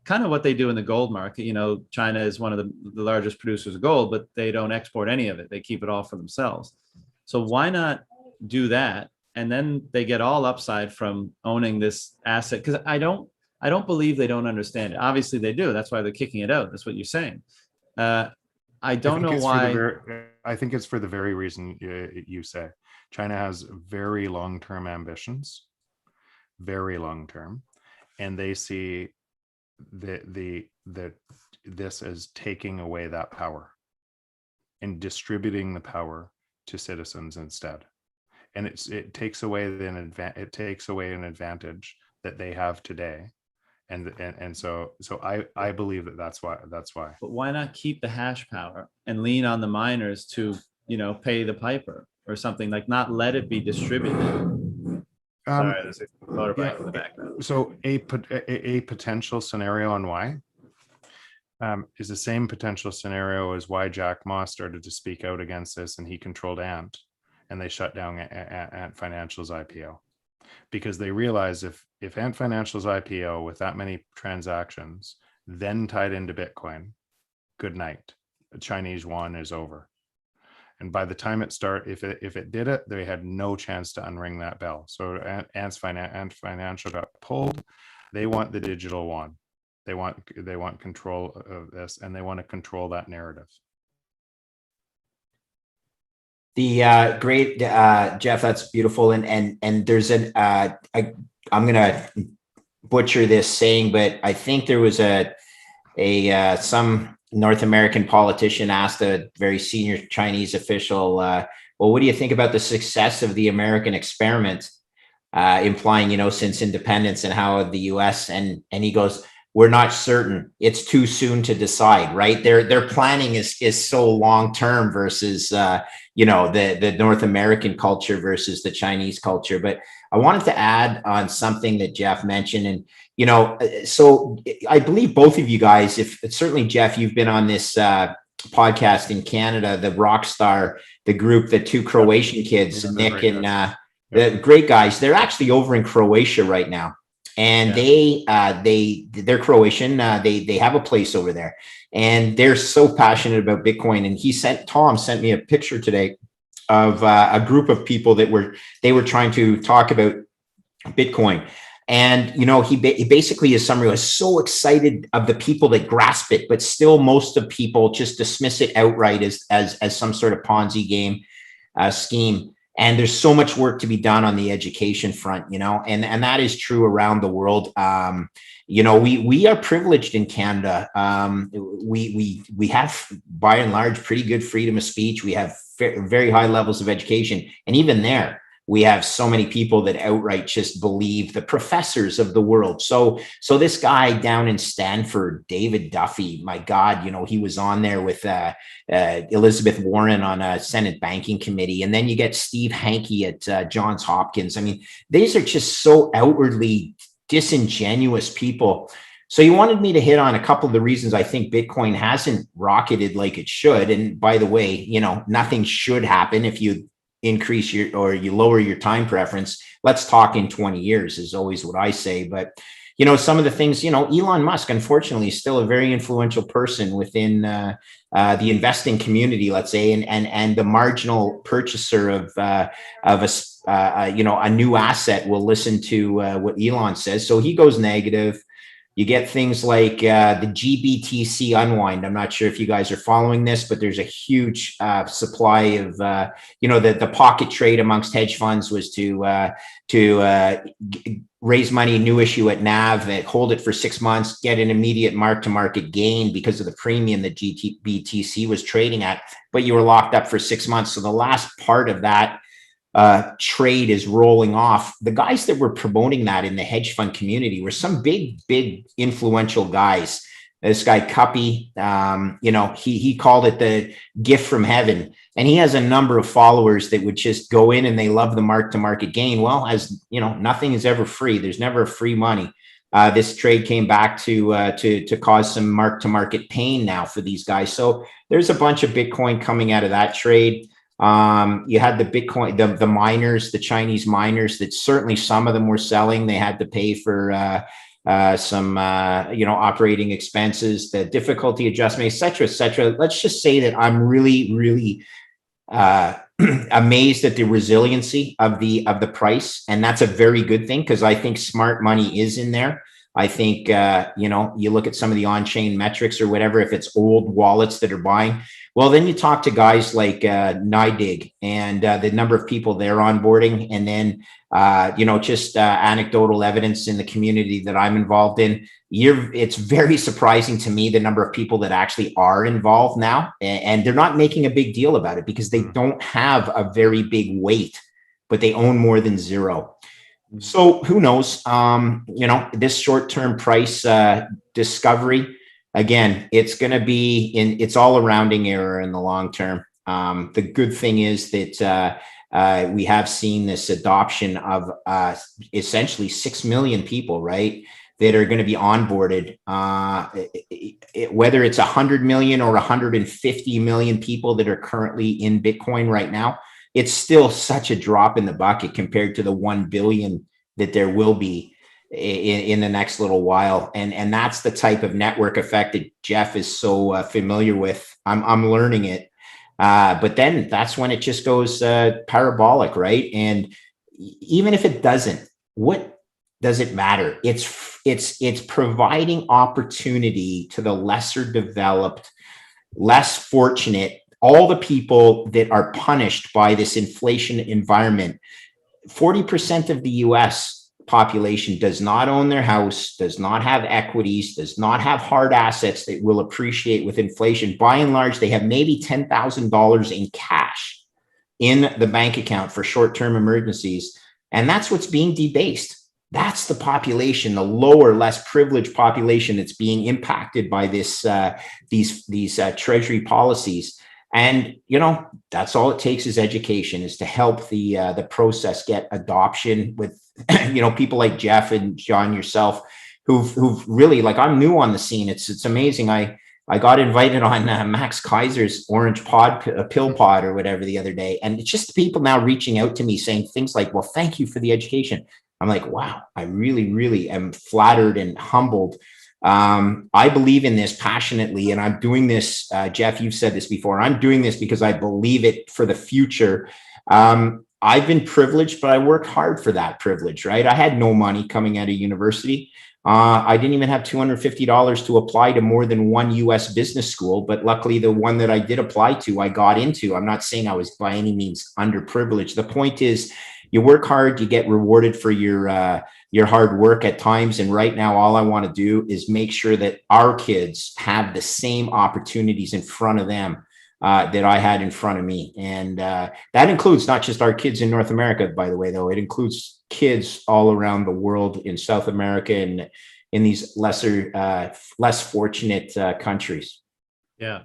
kind of what they do in the gold market. China is one of the largest producers of gold, but they don't export any of it. They keep it all for themselves. So why not do that? And then they get all upside from owning this asset. Because I don't believe they don't understand it. Obviously they do. That's why they're kicking it out. That's what you're saying. I don't know why. I think it's for the very reason you say. China has very long-term ambitions, very long-term, and they see this as taking away that power and distributing the power to citizens instead. And it takes away an advantage that they have today. And so I believe that's why. But why not keep the hash power and lean on the miners to pay the piper or something, like not let it be distributed? Sorry, there's a motorbike in the background. So a potential scenario on why is the same potential scenario as why Jack Ma started to speak out against this, and he controlled Ant, and they shut down Ant Financial's IPO. Because they realized if Ant Financial's IPO with that many transactions then tied into Bitcoin, good night. The Chinese yuan is over. And by the time it if it did it, they had no chance to unring that bell. So Ant Financial got pulled. They want the digital yuan. They want control of this, and they want to control that narrative. The great Jeff, that's beautiful, and there's I'm gonna butcher this saying, but I think there was some North American politician asked a very senior Chinese official, well, what do you think about the success of the American experiment? Implying, since independence and how the U.S. and he goes, we're not certain. It's too soon to decide, right? Their planning is so long term versus the North American culture versus the Chinese culture. But I wanted to add on something that Jeff mentioned, and so I believe both of you guys, if certainly Jeff, you've been on this podcast in Canada, the Rockstar, the group, the two Croatian kids, Nick and the great guys. They're actually over in Croatia right now. And they're Croatian. They have a place over there, and they're so passionate about Bitcoin. And Tom sent me a picture today of a group of people that were trying to talk about Bitcoin. And he basically, his summary was so excited of the people that grasp it, but still most of people just dismiss it outright as some sort of Ponzi game scheme. And there's so much work to be done on the education front, and that is true around the world. We are privileged in Canada. We have, by and large, pretty good freedom of speech. We have very high levels of education. And even there, we have so many people that outright just believe the professors of the world. So this guy down in Stanford, David Duffy, my God, he was on there with Elizabeth Warren on a Senate banking committee. And then you get Steve Hanke at Johns Hopkins. I mean, these are just so outwardly disingenuous people. So you wanted me to hit on a couple of the reasons I think Bitcoin hasn't rocketed like it should. And by the way, nothing should happen if you increase you lower your time preference. Let's talk in 20 years is always what I say. But, some of the things, Elon Musk, unfortunately, is still a very influential person within the investing community, let's say, and the marginal purchaser of a new asset will listen to what Elon says. So he goes negative. You get things like the GBTC unwind. I'm not sure if you guys are following this, but there's a huge supply of, the pocket trade amongst hedge funds was to raise money, new issue at NAV, hold it for 6 months, get an immediate mark-to-market gain because of the premium that GBTC was trading at, but you were locked up for 6 months. So the last part of that trade is rolling off. The guys that were promoting that in the hedge fund community were some big influential guys. This guy Cuppy, he called it the gift from heaven, and he has a number of followers that would just go in and they love the mark-to-market gain. Well, as nothing is ever free. There's never free money. This trade came back to cause some mark-to-market pain now for these guys. So there's a bunch of Bitcoin coming out of that trade. You had the Bitcoin, the miners, the Chinese miners that certainly some of them were selling. They had to pay for some operating expenses, the difficulty adjustment, et cetera, et cetera. Let's just say that I'm really amazed at the resiliency of the price. And that's a very good thing, because I think smart money is in there. I think, you look at some of the on-chain metrics or whatever, if it's old wallets that are buying, well, then you talk to guys like NYDIG and the number of people they're onboarding. And then, just anecdotal evidence in the community that I'm involved in. It's very surprising to me the number of people that actually are involved now. And they're not making a big deal about it because they don't have a very big weight, but they own more than zero. So who knows, this short-term price discovery, again, it's going to be it's all a rounding error in the long term. The good thing is that we have seen this adoption of essentially 6 million people, right, that are going to be onboarded, whether it's 100 million or 150 million people that are currently in Bitcoin right now. It's still such a drop in the bucket compared to the 1 billion that there will be in the next little while. And that's the type of network effect that Jeff is so familiar with. I'm learning it. But then that's when it just goes parabolic, right? And even if it doesn't, what does it matter? It's providing opportunity to the lesser developed, less fortunate, all the people that are punished by this inflation environment. 40% of the US population does not own their house, does not have equities, does not have hard assets that will appreciate with inflation. By and large, they have maybe $10,000 in cash in the bank account for short-term emergencies. And that's what's being debased. That's the population, the lower, less privileged population that's being impacted by this, these Treasury policies. And, you know, that's all it takes is education, is to help the process get adoption with, you know, people like Jeff and John, yourself, who've really, like, I'm new on the scene. It's amazing. I got invited on Max Kaiser's Orange Pill Pod or whatever the other day. And it's just people now reaching out to me saying things like, well, thank you for the education. I'm like, wow, I really, really am flattered and humbled. I believe in this passionately, and I'm doing this, Jeff, you've said this before, I'm doing this because I believe it for the future. I've been privileged, but I worked hard for that privilege, right? I had no money coming out of university. I didn't even have $250 to apply to more than one US business school, but luckily the one that I did apply to, I got into. I'm not saying I was by any means underprivileged. The point is, you work hard, you get rewarded for your hard work at times. And right now, all I want to do is make sure that our kids have the same opportunities in front of them that I had in front of me. And that includes not just our kids in North America, by the way, though. It includes kids all around the world, in South America and in these less fortunate countries. Yeah.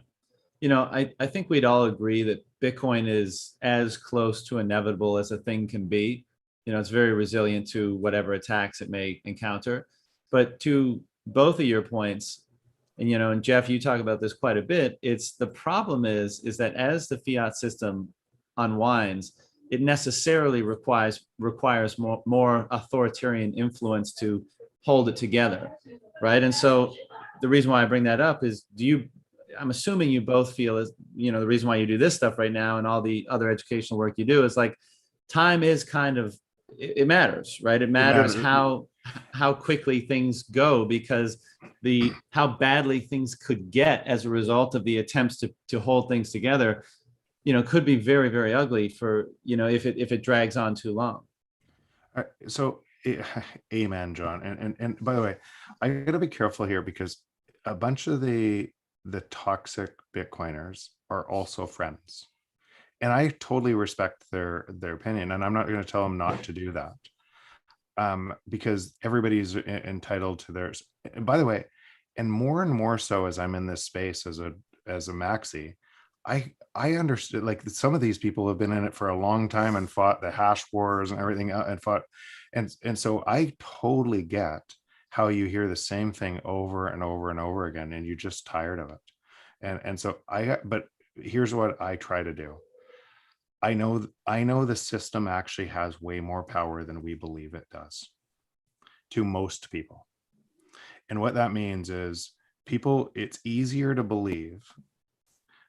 You know, I think we'd all agree that Bitcoin is as close to inevitable as a thing can be. You know, it's very resilient to whatever attacks it may encounter. But to both of your points, and, you know, and Jeff, you talk about this quite a bit, it's the problem is that as the fiat system unwinds, it necessarily requires more authoritarian influence to hold it together, right? And so the reason why I bring that up is, I'm assuming you both feel, as you know, the reason why you do this stuff right now and all the other educational work you do is like, time is kind of, it matters, right? It matters how quickly things go, because how badly things could get as a result of the attempts to hold things together, you know, could be very, very ugly for, you know, if it drags on too long. So, amen, John. And by the way, I got to be careful here, because a bunch of the toxic Bitcoiners are also friends, and I totally respect their opinion, and I'm not going to tell them not to do that, because everybody's entitled to theirs. And by the way, and more so as I'm in this space as a maxi, I understood, like, some of these people have been in it for a long time and fought the hash wars and everything, and so I totally get how you hear the same thing over and over and over again, and you're just tired of it. And so but here's what I try to do. I know the system actually has way more power than we believe it does, to most people. And what that means is, it's easier to believe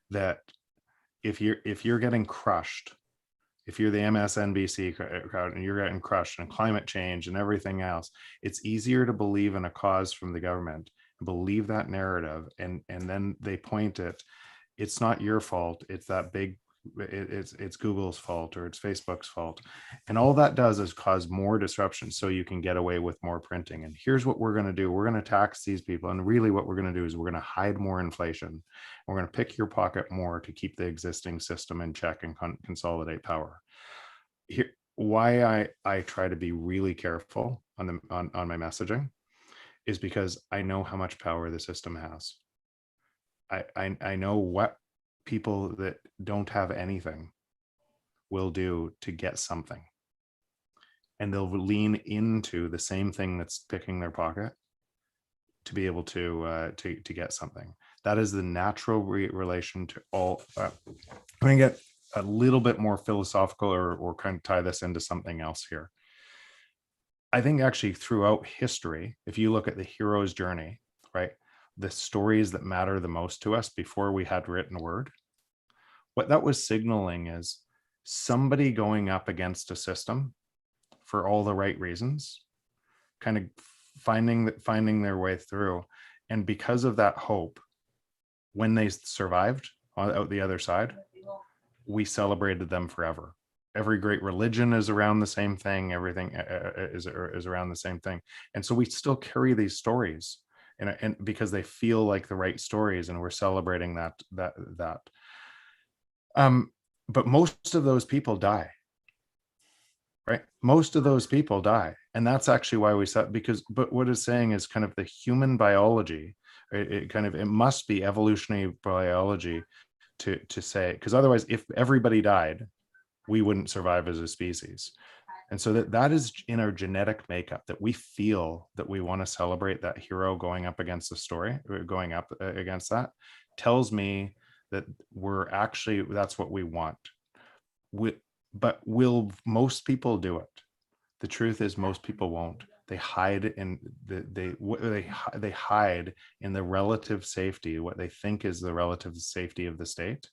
that if you're getting crushed, if you're the MSNBC crowd and you're getting crushed in climate change and everything else, it's easier to believe in a cause from the government, believe that narrative, and then they point it. It's not your fault. It's that big. It's Google's fault, or it's Facebook's fault, and all that does is cause more disruption, so you can get away with more printing. And here's what we're going to do: we're going to tax these people, and really, what we're going to do is we're going to hide more inflation. We're going to pick your pocket more to keep the existing system in check and consolidate power. Here, why I try to be really careful on my messaging is because I know how much power the system has. I know what people that don't have anything will do to get something, and they'll lean into the same thing that's picking their pocket to be able to get something. That is the natural relation to all. I'm going to get a little bit more philosophical, or kind of tie this into something else here. I think actually throughout history, if you look at the hero's journey, right, the stories that matter the most to us before we had written word, what that was signaling is somebody going up against a system for all the right reasons, kind of finding their way through. And because of that hope, when they survived out the other side, we celebrated them forever. every great religion is around the same thing. Everything is around the same thing. And so we still carry these stories, and because they feel like the right stories, and we're celebrating that. But most of those people die, right? Most of those people die. And that's actually why we said, but what it's saying is kind of the human biology, right? It must be evolutionary biology to say, because otherwise, if everybody died, we wouldn't survive as a species. And so that is in our genetic makeup, that we feel that we want to celebrate that hero going up against the story, going up against that, tells me that that's what we want. But will most people do it? The truth is, most people won't. They hide in they hide in the relative safety, what they think is the relative safety of the state,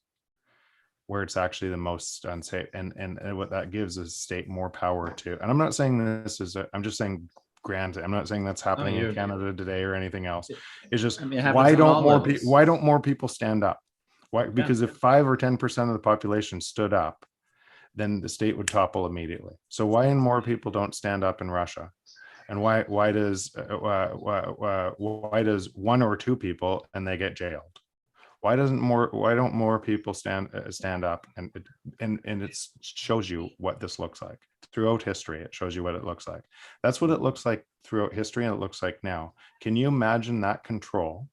where it's actually the most unsafe. And what that gives is state more power to. And I'm not saying this is. I'm just saying, granted, I'm not saying that's happening in Canada today or anything else. It's just, why don't more people stand up? Why? Because if 5 or 10% of the population stood up, then the state would topple immediately. So why more people don't stand up in Russia? And why does 1 or 2 people and they get jailed? Why don't more people stand up? And it shows you what this looks like throughout history. It shows you what it looks like. That's what it looks like throughout history, and it looks like now. Can you imagine that control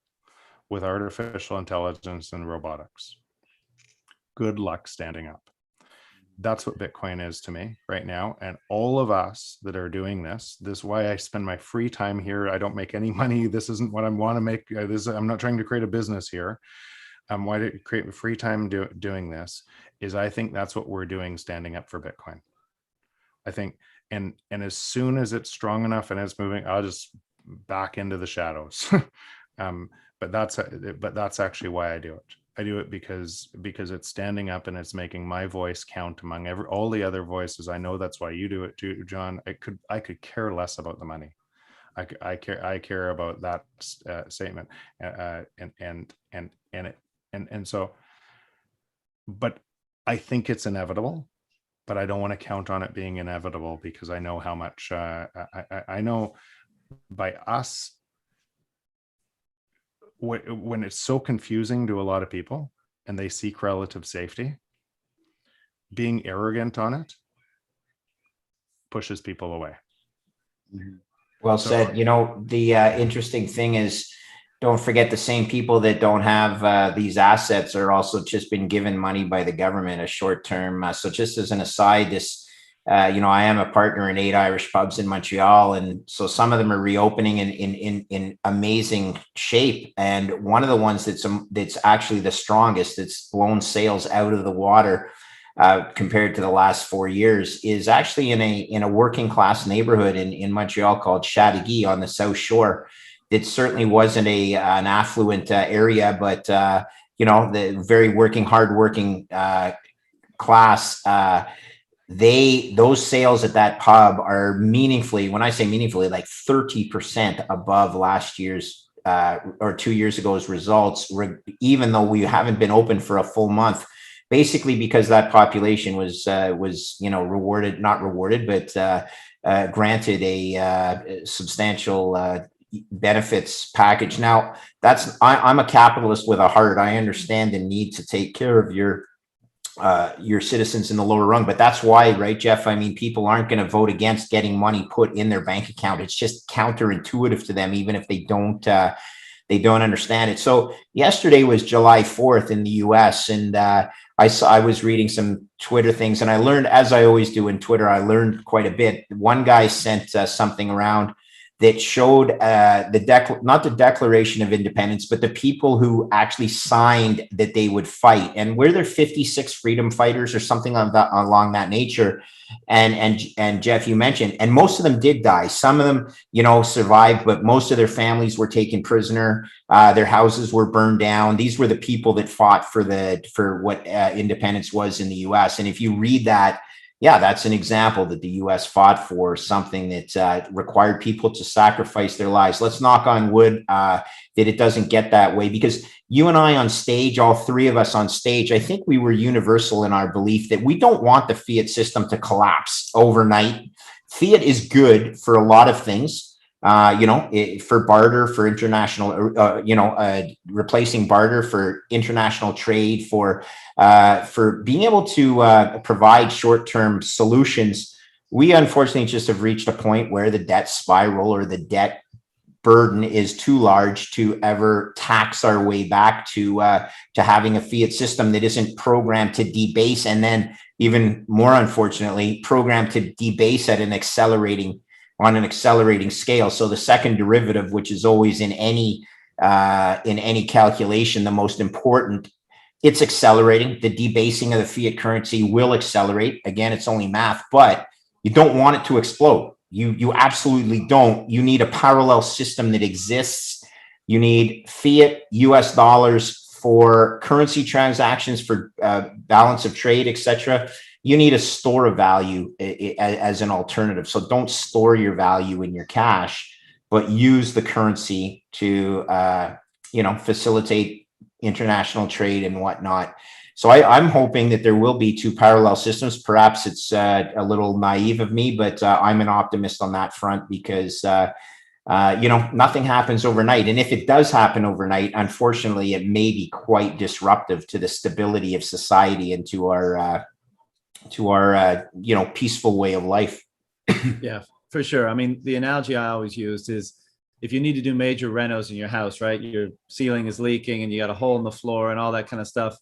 with artificial intelligence and robotics? Good luck standing up. That's what Bitcoin is to me right now. And all of us that are doing this is why I spend my free time here. I don't make any money. This isn't what I want to make. I'm not trying to create a business here. Why to create free time doing this is, I think that's what we're doing, standing up for Bitcoin. I think, and as soon as it's strong enough and it's moving, I'll just back into the shadows. But that's actually why I do it. I do it because it's standing up and it's making my voice count among all the other voices. I know that's why you do it too, John. I could care less about the money. I care about that statement, and so, but I think it's inevitable. But I don't want to count on it being inevitable, because I know how much I know by us. When it's so confusing to a lot of people and they seek relative safety, being arrogant on it pushes people away. Well said. The interesting thing is, don't forget, the same people that don't have these assets are also just been given money by the government, a short term. So just as an aside, I am a partner in 8 Irish pubs in Montreal, and so some of them are reopening in amazing shape. And one of the ones that's actually the strongest, that's blown sales out of the water compared to the last 4 years, is actually in a working class neighborhood in Montreal called Chateauguay on the South Shore. It certainly wasn't an affluent area, but the very hardworking class. Those sales at that pub are meaningfully, when I say meaningfully, like 30% above last year's or 2 years ago's results, even though we haven't been open for a full month, basically because that population was granted a substantial benefits package. Now, I'm a capitalist with a heart. I understand the need to take care of your citizens in the lower rung, but that's why, right, Jeff? I mean, people aren't going to vote against getting money put in their bank account. It's just counterintuitive to them, even if they don't understand it. So yesterday was July 4th in the US, and I was reading some Twitter things, and I learned, as I always do in Twitter, I learned quite a bit. One guy sent something around that showed not the Declaration of Independence, but the people who actually signed that they would fight. And were there 56 freedom fighters or something along that nature? And Jeff, you mentioned, and most of them did die. Some of them, survived, but most of their families were taken prisoner. Their houses were burned down. These were the people that fought for what independence was in the US. And if you read that, yeah, that's an example that the US fought for, something that required people to sacrifice their lives. Let's knock on wood that it doesn't get that way, because you and I on stage, all three of us on stage, I think we were universal in our belief that we don't want the fiat system to collapse overnight. Fiat is good for a lot of things. For barter, for international, replacing barter, for international trade, for being able to provide short-term solutions. We unfortunately just have reached a point where the debt spiral or the debt burden is too large to ever tax our way back to having a fiat system that isn't programmed to debase, and then even more unfortunately programmed to debase at an accelerating scale. So the second derivative, which is always in any calculation the most important, it's accelerating. The debasing of the fiat currency will accelerate. Again, it's only math, but you don't want it to explode. You absolutely don't. You need a parallel system that exists. You need fiat US dollars for currency transactions, for balance of trade, etc. You need a store of value as an alternative. So don't store your value in your cash, but use the currency to facilitate international trade and whatnot. So I'm hoping that there will be two parallel systems. Perhaps it's a little naive of me, but I'm an optimist on that front, because nothing happens overnight. And if it does happen overnight, unfortunately, it may be quite disruptive to the stability of society and to our peaceful way of life. Yeah, for sure. I mean, the analogy I always used is, if you need to do major renos in your house, right? Your ceiling is leaking and you got a hole in the floor and all that kind of stuff.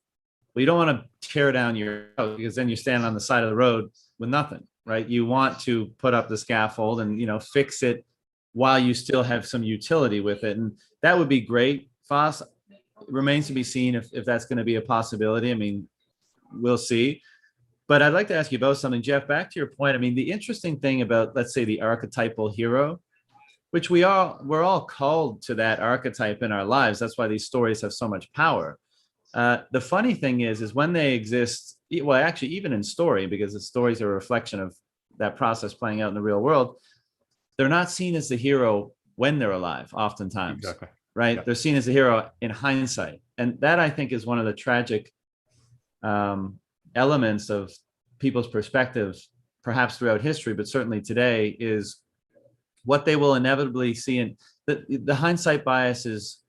Well, you don't want to tear down your house, because then you're standing on the side of the road with nothing, right? You want to put up the scaffold and, fix it while you still have some utility with it. And that would be great. Foss, remains to be seen if that's going to be a possibility. I mean, we'll see. But I'd like to ask you about something, Jeff, back to your point. I mean, the interesting thing about, let's say, the archetypal hero, which we're all called to that archetype in our lives. That's why these stories have so much power. The funny thing is when they exist, well, actually, even in story, because the stories are a reflection of that process playing out in the real world, they're not seen as the hero when they're alive, oftentimes. Exactly. Right? Yeah. They're seen as the hero in hindsight. And that, I think, is one of the tragic elements of people's perspectives, perhaps throughout history, but certainly today, is what they will inevitably see. And the hindsight bias is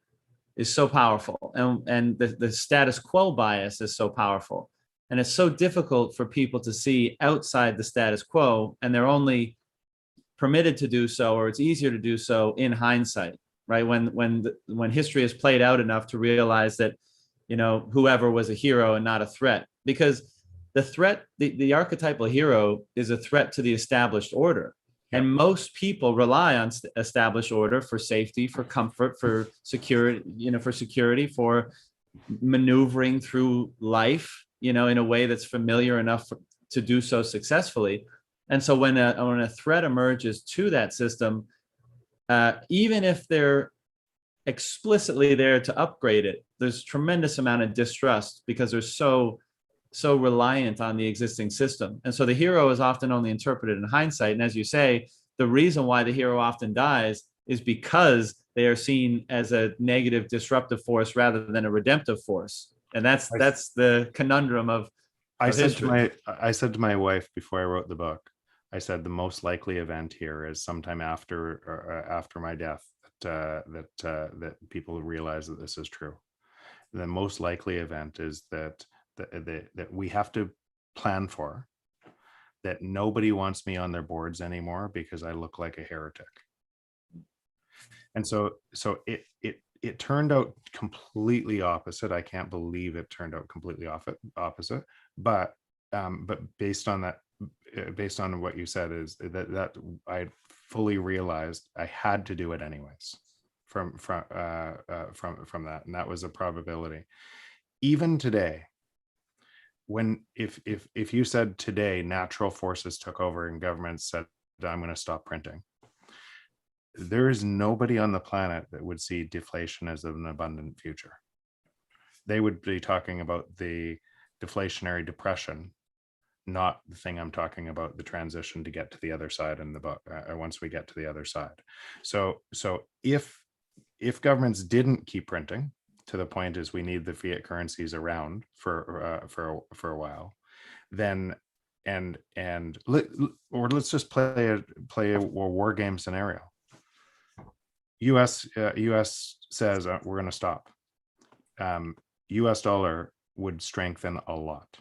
so powerful, and the status quo bias is so powerful, and it's so difficult for people to see outside the status quo, and they're only permitted to do so, or it's easier to do so in hindsight, right? When history has played out enough to realize that whoever was a hero and not a threat, because the threat, the archetypal hero, is a threat to the established order. And most people rely on established order for safety, for comfort, for security, for maneuvering through life, in a way that's familiar enough to do so successfully. And so when a threat emerges to that system, even if they're explicitly there to upgrade it, there's tremendous amount of distrust, because they're so reliant on the existing system. And so the hero is often only interpreted in hindsight. And as you say, the reason why the hero often dies is because they are seen as a negative disruptive force rather than a redemptive force. And that's the conundrum of history. I said to my wife before I wrote the book, I said the most likely event here is sometime after my death that people realize that this is true. The most likely event is that we have to plan for, that nobody wants me on their boards anymore because I look like a heretic. And so it turned out completely opposite. I can't believe it turned out completely opposite. But based on what you said, is that I fully realized I had to do it anyways from that, and that was a probability. Even today, if you said today natural forces took over and government said, I'm going to stop printing, there is nobody on the planet that would see deflation as an abundant future. They would be talking about the deflationary depression not the thing I'm talking about, the transition to get to the other side in the book, once we get to the other side. So if governments didn't keep printing, to the point is we need the fiat currencies around for a while, then let's just play a war game scenario. US says we're going to stop. US dollar would strengthen a lot,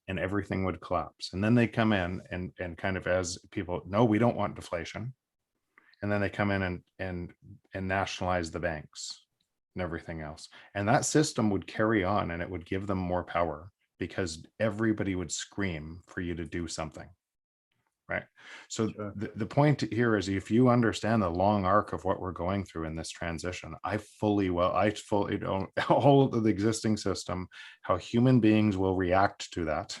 and everything would collapse. And then they come in and kind of, as people, no, we don't want deflation. And then they come in and nationalize the banks and everything else. And that system would carry on, and it would give them more power because everybody would scream for you to do something. Right. So Sure. the point here is, if you understand the long arc of what we're going through in this transition, I fully don't all of the existing system, how human beings will react to that,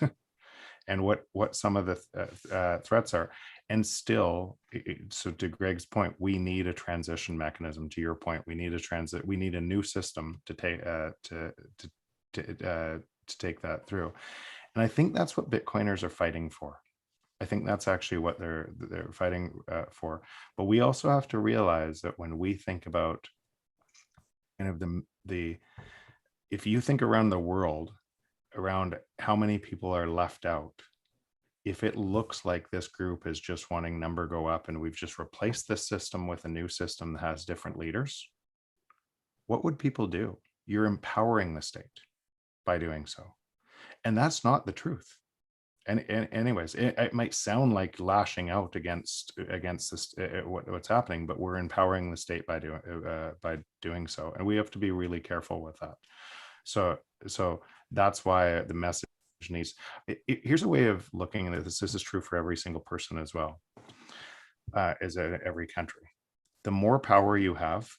and what some of the threats are. And still, so to Greg's point, we need a transition mechanism. To your point, we need a new system to take take that through. And I think that's what Bitcoiners are fighting for. I think that's actually what they're fighting for. But we also have to realize that when we think about kind of the if you think around the world, around how many people are left out, if it looks like this group is just wanting number go up and we've just replaced this system with a new system that has different leaders, what would people do? You're empowering the state by doing so. And that's not the truth. And anyways, it might sound like lashing out against this, what's happening, but we're empowering the state by doing so, and we have to be really careful with that. So that's why the message needs. Here's a way of looking at this. This is true for every single person as well, as in every country. The more power you have,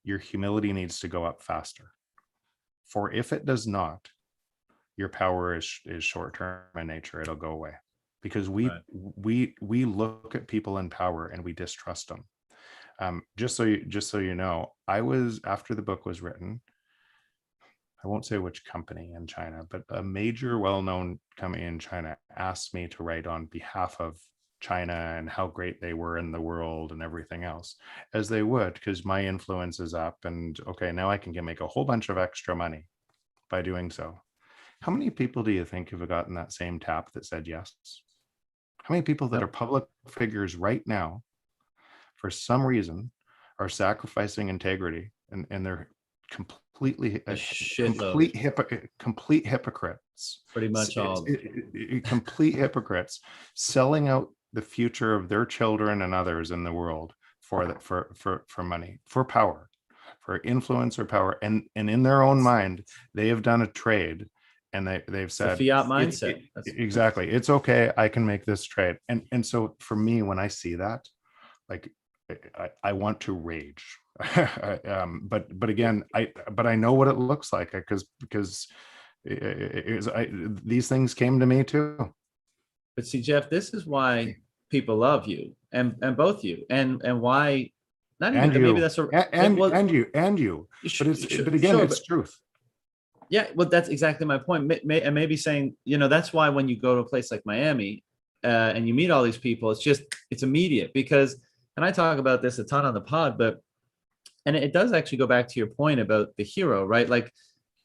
your humility needs to go up faster. For if it does not, your power is short-term in nature. It'll go away, because we look at people in power and we distrust them. Just so you know, I was, after the book was written, I won't say which company in China, but a major well-known company in China asked me to write on behalf of China and how great they were in the world and everything else, as they would, because my influence is up, and okay, now I can make a whole bunch of extra money by doing so. How many people do you think have gotten that same tap that said yes? How many people that are public figures right now, for some reason, are sacrificing integrity, and they're complete hypocrites? Pretty much all. Complete hypocrites, selling out the future of their children and others in the world for money, for power, for influence or power, and in their own mind, they have done a trade. And they've said the fiat mindset. Exactly. It's okay. I can make this trade. And so for me, when I see that, like, I want to rage. But again, I know what it looks like, because these things came to me too. But see, Jeff, this is why people love you, and both you, and why not even, and you, maybe that's you. But again, it's truth. Yeah, well, that's exactly my point. And maybe saying, that's why when you go to a place like Miami and you meet all these people, it's immediate, because, and I talk about this a ton on the pod, and it does actually go back to your point about the hero, right? Like,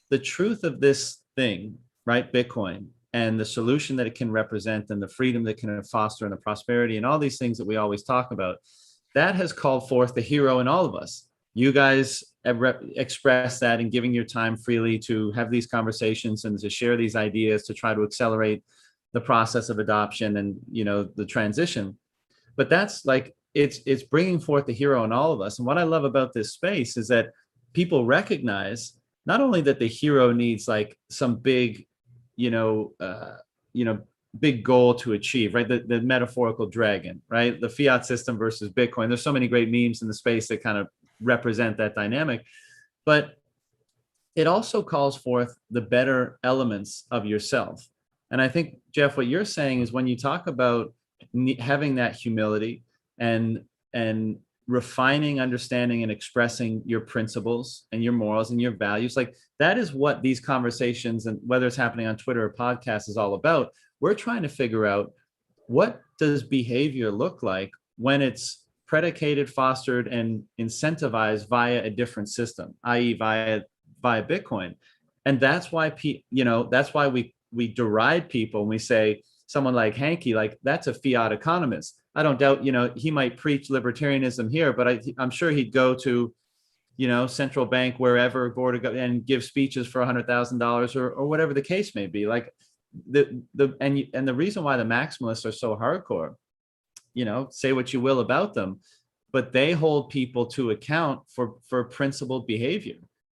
the truth of this thing, right? Bitcoin, and the solution that it can represent, and the freedom that can foster, and the prosperity, and all these things that we always talk about, that has called forth the hero in all of us. You guys have expressed that in giving your time freely to have these conversations and to share these ideas to try to accelerate the process of adoption and, the transition. But that's like, it's bringing forth the hero in all of us. And what I love about this space is that people recognize not only that the hero needs like some big, big goal to achieve, right? The metaphorical dragon, right? The fiat system versus Bitcoin. There's so many great memes in the space that kind of represent that dynamic, but it also calls forth the better elements of yourself. And I think, Jeff, what you're saying is, when you talk about having that humility and refining, understanding, and expressing your principles and your morals and your values. Like that is what these conversations, and whether it's happening on Twitter or podcast, is all about. We're trying to figure out, what does behavior look like when it's predicated, fostered, and incentivized via a different system, i.e. via Bitcoin. And that's why that's why we deride people when we say someone like Hanke, like that's a fiat economist. I don't doubt, he might preach libertarianism here, but I'm sure he'd go to, central bank, wherever, and give speeches for $100,000 or whatever the case may be. Like and the reason why the maximalists are so hardcore, say what you will about them, but they hold people to account for principled behavior.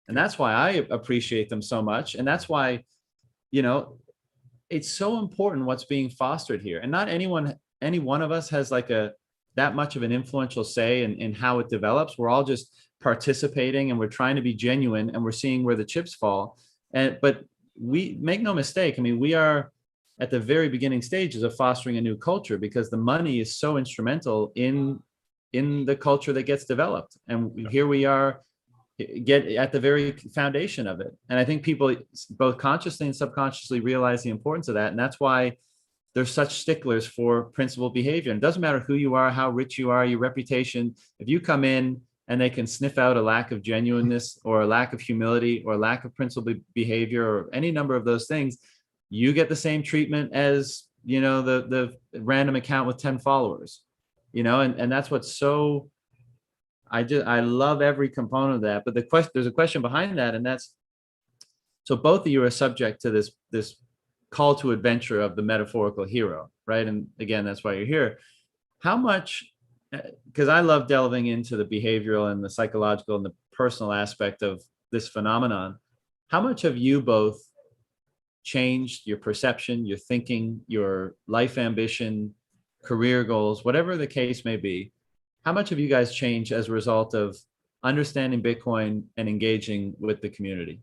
And that's why I appreciate them so much. And that's why, it's so important what's being fostered here. And not any one of us has like that much of an influential say in how it develops. We're all just participating, and we're trying to be genuine, and we're seeing where the chips fall. But we make no mistake. I mean, we are at the very beginning stages of fostering a new culture, because the money is so instrumental in the culture that gets developed. And here we are, get at the very foundation of it. And I think people both consciously and subconsciously realize the importance of that. And that's why they're such sticklers for principled behavior. And it doesn't matter who you are, how rich you are, your reputation. If you come in and they can sniff out a lack of genuineness, or a lack of humility, or a lack of principled behavior, or any number of those things, you get the same treatment as, the random account with 10 followers, and that's what's so, I love every component of that. But there's a question behind that. And that's, so both of you are subject to this call to adventure of the metaphorical hero, right? And again, that's why you're here. How much, because I love delving into the behavioral and the psychological and the personal aspect of this phenomenon, how much have you both changed your perception, your thinking, your life ambition, career goals, whatever the case may be? How much have you guys changed as a result of understanding Bitcoin and engaging with the community?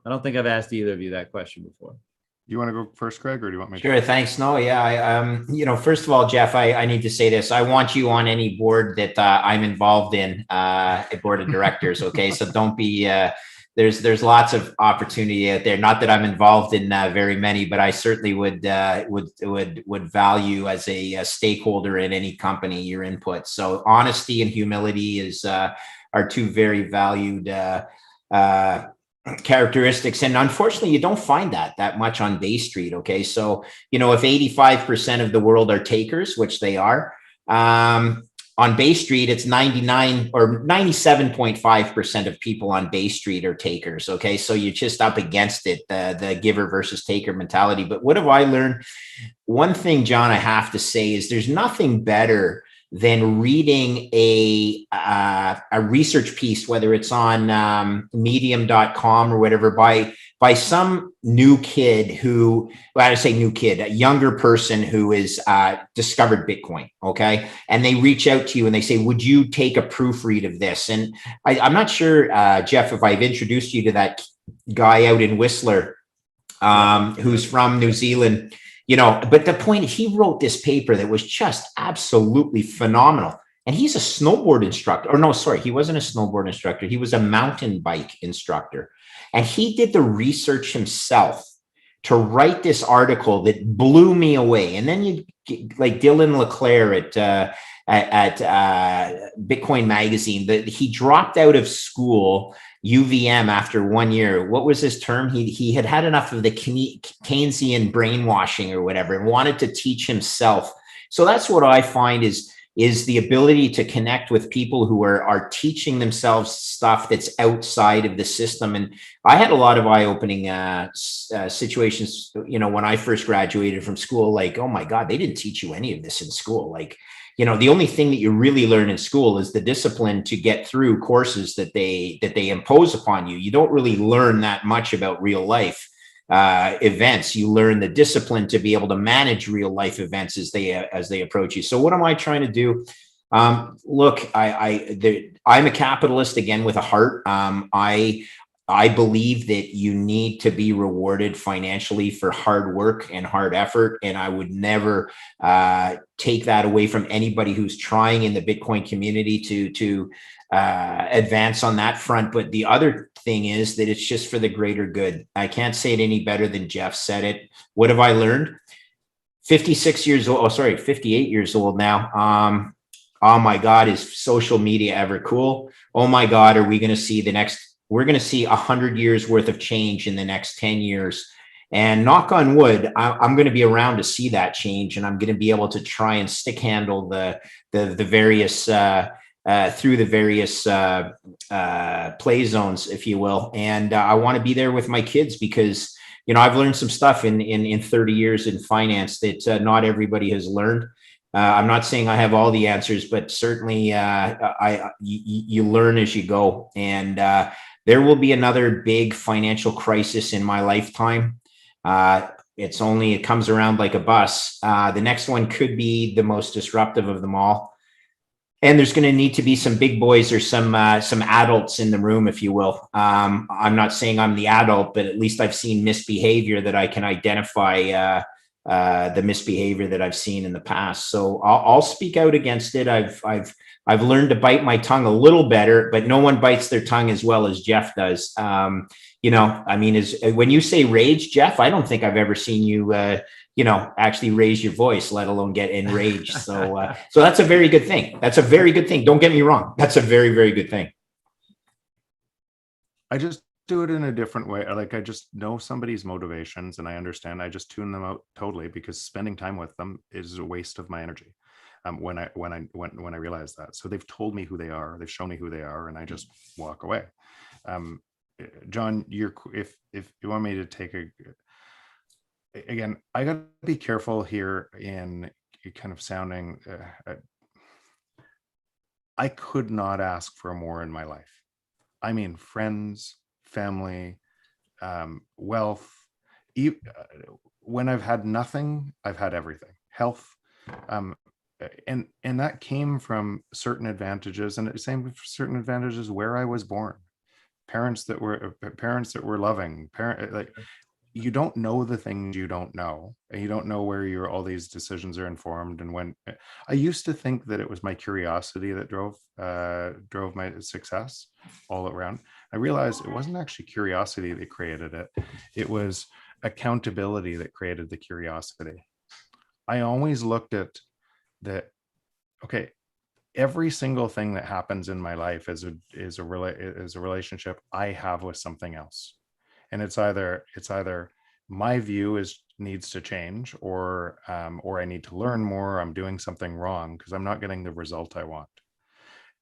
I don't think I've asked either of you that question before. You want to go first, Greg, or do you want me to? Sure. Thanks. No, yeah. First of all, Jeff, I need to say this. I want you on any board that I'm involved in, a board of directors. Okay. So don't be, there's lots of opportunity out there. Not that I'm involved in very many, but I certainly would value as a stakeholder in any company your input. So honesty and humility are two very valued characteristics. And unfortunately, you don't find that much on Bay Street. Okay. So, if 85% of the world are takers, which they are, on Bay Street, it's 99 or 97.5% of people on Bay Street are takers. Okay. So you're just up against it, the giver versus taker mentality. But what have I learned? One thing, John, I have to say is there's nothing better than reading a research piece, whether it's on medium.com or whatever, by some new kid who, well, I say new kid, a younger person who is discovered Bitcoin, okay? And they reach out to you and they say, would you take a proofread of this? And I'm not sure, Jeff, if I've introduced you to that guy out in Whistler, who's from New Zealand. But the point, he wrote this paper that was just absolutely phenomenal. And he's a snowboard instructor. Or no, sorry, he wasn't a snowboard instructor. He was a mountain bike instructor. And he did the research himself to write this article that blew me away. And then you like Dylan LeClaire at Bitcoin Magazine, that he dropped out of school, UVM, after 1 year. What was his term? He had enough of the Keynesian brainwashing or whatever, and wanted to teach himself. So that's what I find is the ability to connect with people who are teaching themselves stuff that's outside of the system. And I had a lot of eye-opening situations, when I first graduated from school, like, oh my God, they didn't teach you any of this in school. Like, the only thing that you really learn in school is the discipline to get through courses that they impose upon you. You don't really learn that much about real life events. You learn the discipline to be able to manage real life events as they approach you. So what am I trying to do? Look, I'm a capitalist, again, with a heart. I believe that you need to be rewarded financially for hard work and hard effort. And I would never take that away from anybody who's trying in the Bitcoin community to advance on that front. But the other thing is that it's just for the greater good. I can't say it any better than Jeff said it. What have I learned? 56 years old, 58 years old now. Oh my God, is social media ever cool? Oh my God, are we going to see we're going to see 100 years worth of change in the next 10 years. And knock on wood, I'm going to be around to see that change, and I'm going to be able to try and stick handle the various through the various play zones, if you will. And I want to be there with my kids because, you know, I've learned some stuff in 30 years in finance that not everybody has learned. I'm not saying I have all the answers, but certainly you learn as you go. And there will be another big financial crisis in my lifetime. It comes around like a bus. The next one could be the most disruptive of them all. And there's going to need to be some big boys or some adults in the room, if you will. I'm not saying I'm the adult, but at least I've seen misbehavior that I can identify the misbehavior that I've seen in the past. So I'll speak out against it. I've learned to bite my tongue a little better, but no one bites their tongue as well as Jeff does. You know, I mean, when you say rage, Jeff, I don't think I've ever seen you, actually raise your voice, let alone get enraged. So that's a very good thing. That's a very good thing. Don't get me wrong. That's a very, very good thing. I just do it in a different way. Like, I just know somebody's motivations and I understand. I just tune them out totally, because spending time with them is a waste of my energy. When I realize that. So they've told me who they are, they've shown me who they are, and I just walk away. John, if you want me to take again, I got to be careful here in kind of sounding. I could not ask for more in my life. I mean, friends, family, wealth. When I've had nothing, I've had everything. Health. And that came from certain advantages, and the same with certain advantages where I was born. Parents that were loving. Like, you don't know the things you don't know, and you don't know where all these decisions are informed. And when I used to think that it was my curiosity that drove my success all around, I realized it wasn't actually curiosity that created it. It was accountability that created the curiosity. I always looked at that. Okay, every single thing that happens in my life is a relationship I have with something else, and it's either my view needs to change, or I need to learn more. I'm doing something wrong because I'm not getting the result I want,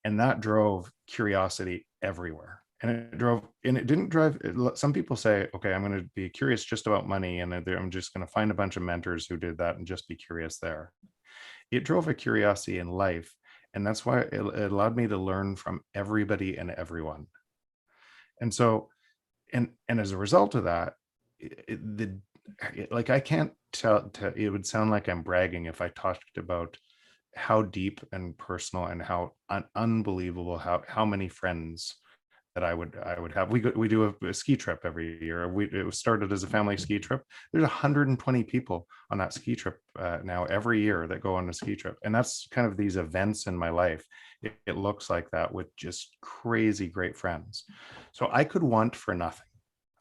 and that drove curiosity everywhere. And it didn't drive. Some people say, okay, I'm going to be curious just about money, and I'm just going to find a bunch of mentors who did that and just be curious there. It drove a curiosity in life. And that's why it allowed me to learn from everybody and everyone. And so, and as a result of that, like, I can't tell, it would sound like I'm bragging if I talked about how deep and personal and how unbelievable, how many friends that I would have. We do a ski trip every year. It was started as a family ski trip. There's 120 people on that ski trip now every year that go on a ski trip. And that's kind of these events in my life. It looks like that, with just crazy great friends. So I could want for nothing.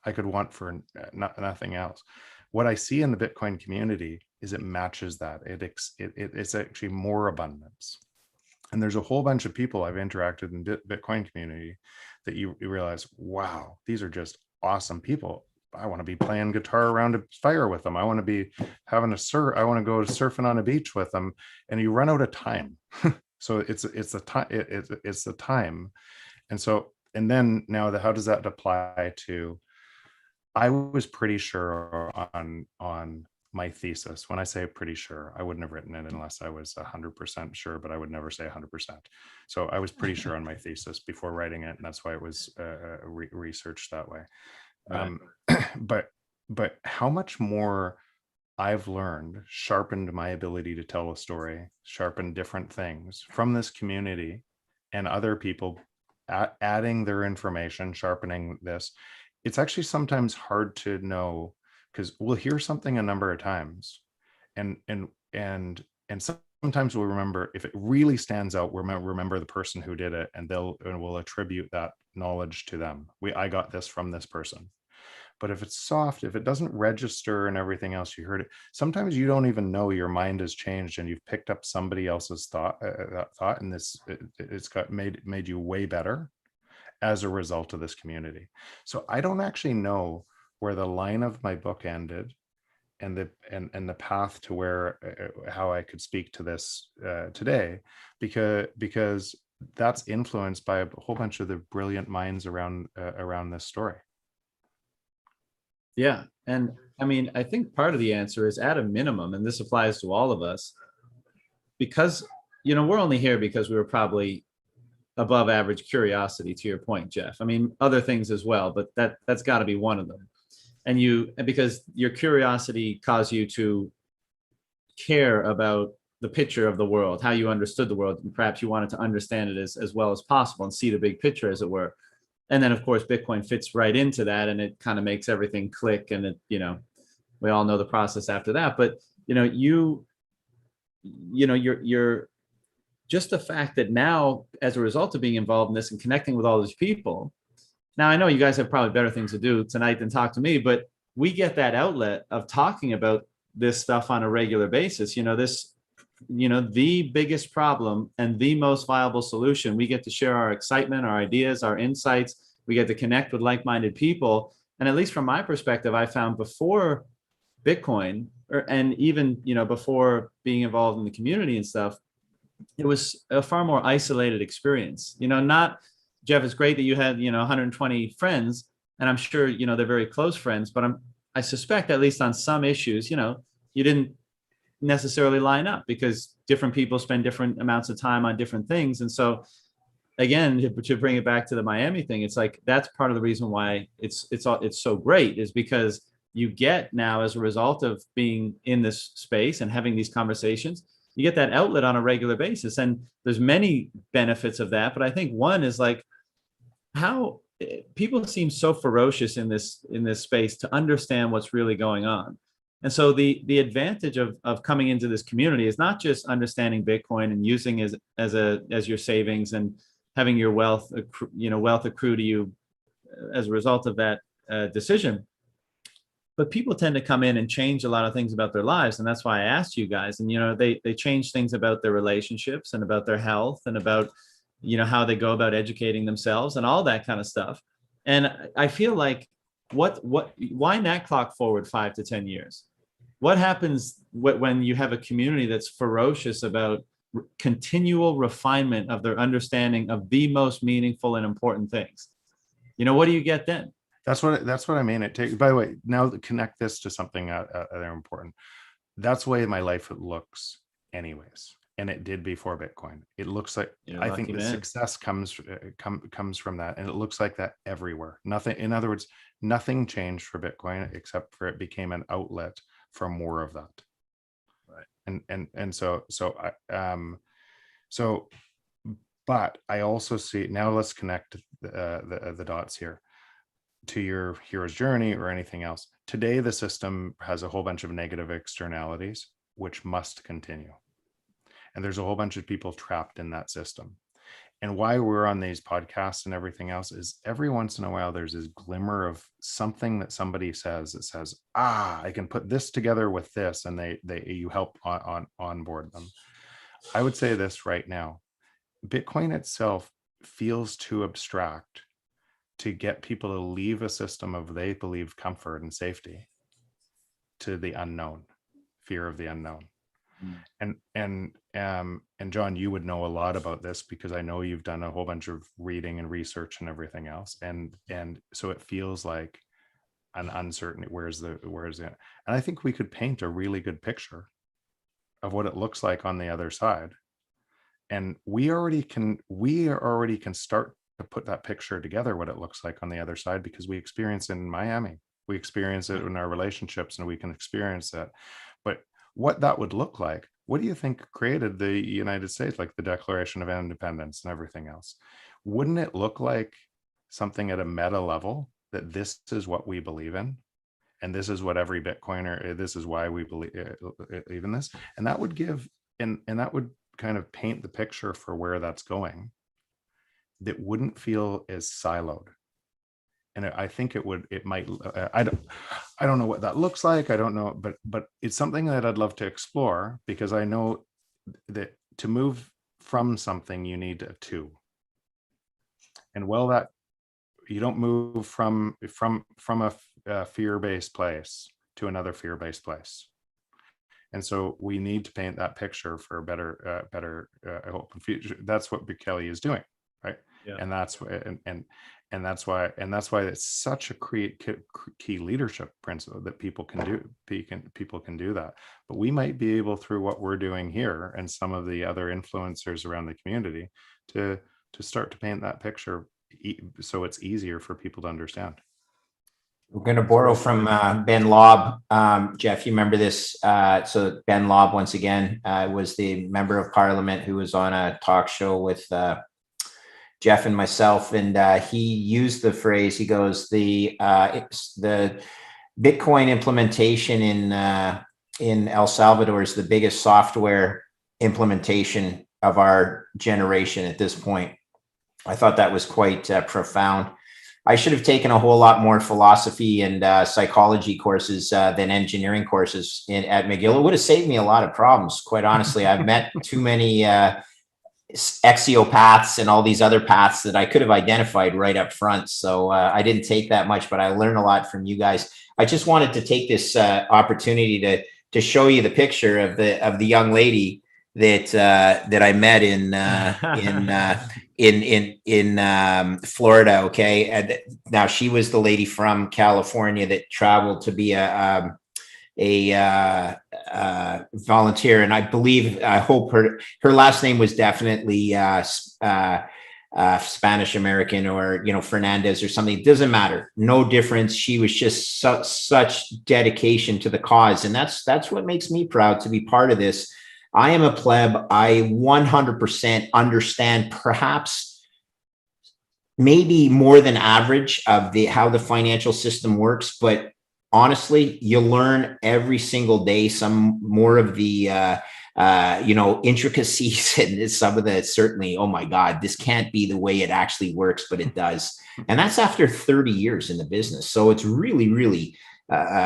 I could want for nothing else. What I see in the Bitcoin community is it matches that. It's actually more abundance. And there's a whole bunch of people I've interacted in Bitcoin community that you realize, wow, these are just awesome people. I want to be playing guitar around a fire with them. I want to be having I want to go surfing on a beach with them. And you run out of time. So it's the time. And so, and then now how does that apply to, I was pretty sure on my thesis. When I say pretty sure, I wouldn't have written it unless I was 100% sure, but I would never say 100%. So I was pretty sure on my thesis before writing it, and that's why it was researched that way. Right. But how much more I've learned, sharpened my ability to tell a story, sharpened different things from this community and other people adding their information, sharpening this. It's actually sometimes hard to know, because we'll hear something a number of times, and sometimes we'll remember, if it really stands out, we'll remember the person who did it, and we'll attribute that knowledge to them. I got this from this person. But if it's soft, if it doesn't register and everything else, you heard it, sometimes you don't even know your mind has changed and you've picked up somebody else's thought, and it's got made you way better as a result of this community. So I don't actually know where the line of my book ended, and the path to where how I could speak to this today, because that's influenced by a whole bunch of the brilliant minds around this story. Yeah. And I mean, I think part of the answer is, at a minimum, and this applies to all of us, because, we're only here because we were probably above average curiosity, to your point, Jeff. I mean, other things as well, but that's got to be one of them. And because your curiosity caused you to care about the picture of the world, how you understood the world, and perhaps you wanted to understand it as well as possible and see the big picture, as it were. And then, of course, Bitcoin fits right into that, and it kind of makes everything click. And we all know the process after that. But you're just the fact that now, as a result of being involved in this and connecting with all these people, now I know you guys have probably better things to do tonight than talk to me, but we get that outlet of talking about this stuff on a regular basis. The biggest problem and the most viable solution. We get to share our excitement, our ideas, our insights. We get to connect with like-minded people. And at least from my perspective, I found before Bitcoin, and even before being involved in the community and stuff, it was a far more isolated experience. Not, Jeff, it's great that you had 120 friends, and I'm sure they're very close friends, but I suspect, at least on some issues, you didn't necessarily line up, because different people spend different amounts of time on different things. And so, again, to bring it back to the Miami thing, it's like, that's part of the reason why it's so great, is because you get now, as a result of being in this space and having these conversations, you get that outlet on a regular basis. And there's many benefits of that, but I think one is like, how people seem so ferocious in this space to understand what's really going on. And so the advantage of coming into this community is not just understanding Bitcoin and using as your savings and having your wealth accrue to you as a result of that decision. But people tend to come in and change a lot of things about their lives. And that's why I asked you guys. And, they change things about their relationships and about their health and about, how they go about educating themselves and all that kind of stuff. And I feel like, why not clock forward 5 to 10 years? What happens when you have a community that's ferocious about continual refinement of their understanding of the most meaningful and important things? What do you get then? That's what I mean. It takes, by the way, now connect this to something they're important. That's the way my life looks anyways. And it did before Bitcoin. It looks like, I think the success comes from that. And it looks like that everywhere. Nothing, in other words, nothing changed for Bitcoin except for it became an outlet for more of that. Right. But I also see, now let's connect the dots here to your hero's journey or anything else. Today, the system has a whole bunch of negative externalities, which must continue. And there's a whole bunch of people trapped in that system. And why we're on these podcasts and everything else is, every once in a while, there's this glimmer of something that somebody says that says, I can put this together with this, and you help onboard them. I would say this right now: Bitcoin itself feels too abstract to get people to leave a system of they believe comfort and safety to the unknown, fear of the unknown. And John, you would know a lot about this, because I know you've done a whole bunch of reading and research and everything else. And so it feels like an uncertainty. Where's it? And I think we could paint a really good picture of what it looks like on the other side. And we already can start to put that picture together, what it looks like on the other side, because we experience it in Miami. We experience it in our relationships, and we can experience that. But what that would look like, what do you think created the United States, like the Declaration of Independence and everything else? wouldn't it look like something at a meta level that this is what we believe in? And this is what every Bitcoiner, this is why we believe in this. And that would give, and that would kind of paint the picture for where that's going, that wouldn't feel as siloed. And I think it might, I don't know what that looks like. I don't know, but it's something that I'd love to explore, because I know that to move from something, you need a two. And that you don't move from a fear-based place to another fear-based place. And so we need to paint that picture for a better hope and future. That's what Kelly is doing, right? Yeah. And that's why it's such a key leadership principle that people can do. People can do that. But we might be able, through what we're doing here and some of the other influencers around the community, to start to paint that picture so it's easier for people to understand. We're going to borrow from Ben Lobb. Jeff, you remember this? So Ben Lobb, once again, was the member of parliament who was on a talk show with Jeff and myself, and he used the phrase. He goes, the Bitcoin implementation in El Salvador is the biggest software implementation of our generation at this point. I thought that was quite profound. I should have taken a whole lot more philosophy and psychology courses than engineering courses at McGill. It would have saved me a lot of problems. Quite honestly, I've met too many axiopaths and all these other paths that I could have identified right up front. So I didn't take that much, but I learned a lot from you guys. I just wanted to take this opportunity to show you the picture of the young lady that I met in Florida. Okay, and now she was the lady from California that traveled to be a volunteer, and I hope her last name was definitely Spanish American, or Fernandez or something. It doesn't matter, no difference. She was just such dedication to the cause, and that's what makes me proud to be part of this. I am a pleb. I 100% understand, perhaps maybe more than average, of how the financial system works, but honestly, you learn every single day some more of the intricacies, and some of the, certainly, oh my God, this can't be the way it actually works, but it does. And that's after 30 years in the business. So it's really, really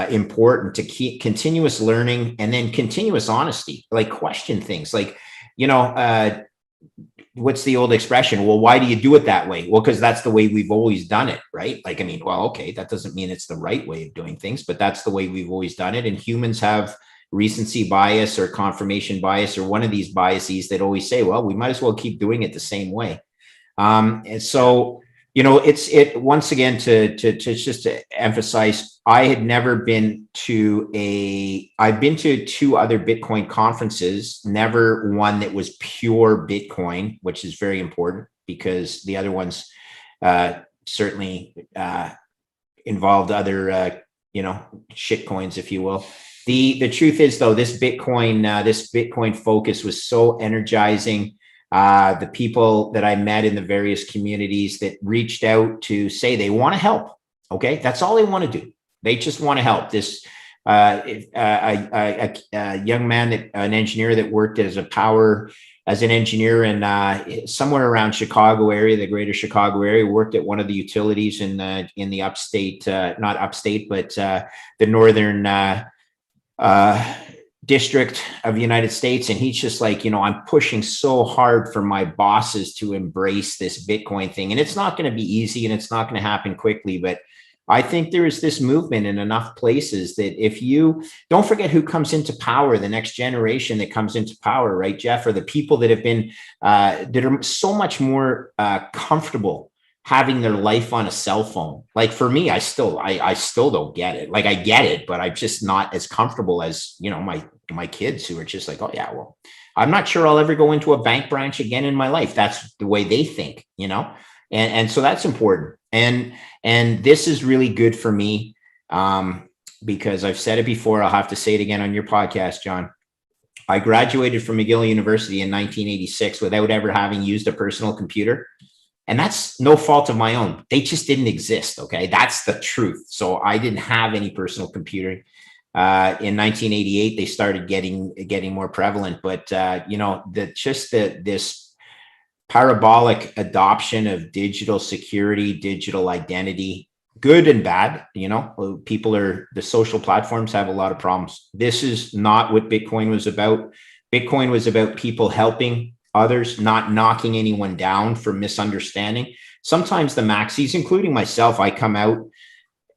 important to keep continuous learning, and then continuous honesty, like question things like, what's the old expression? Well, why do you do it that way? Well, because that's the way we've always done it, right? Like, I mean, well, okay, that doesn't mean it's the right way of doing things, but that's the way we've always done it. And humans have recency bias or confirmation bias, or one of these biases that always say, well, we might as well keep doing it the same way. And so, once again, to emphasize, I had never been I've been to 2 other Bitcoin conferences, never one that was pure Bitcoin, which is very important, because the other ones certainly involved other, shit coins, if you will. The truth is, though, this Bitcoin focus was so energizing. The people that I met in the various communities that reached out to say they want to help. Okay, that's all they want to do. They just want to help. This a young man, an engineer that worked as an engineer in somewhere around Chicago area, the greater Chicago area, worked at one of the utilities in the upstate, not upstate, but the northern district of the United States. And he's just like, I'm pushing so hard for my bosses to embrace this Bitcoin thing. And it's not going to be easy, and it's not going to happen quickly. But I think there is this movement in enough places that if you don't forget who comes into power, the next generation that comes into power, right, Jeff, are the people that have been, that are so much more comfortable having their life on a cell phone. Like for me, I still don't get it. Like I get it, but I'm just not as comfortable as, my kids, who are just like, oh yeah, well, I'm not sure I'll ever go into a bank branch again in my life. That's the way they think, and so that's important. And this is really good for me, because I've said it before. I'll have to say it again on your podcast, John. I graduated from McGill University in 1986 without ever having used a personal computer. And that's no fault of my own. They just didn't exist. Okay. That's the truth. So I didn't have any personal computing. In 1988, they started getting more prevalent, but this parabolic adoption of digital security, digital identity, good and bad, the social platforms have a lot of problems. This is not what Bitcoin was about. Bitcoin was about people helping others, not knocking anyone down for misunderstanding. Sometimes the maxis, including myself, I come out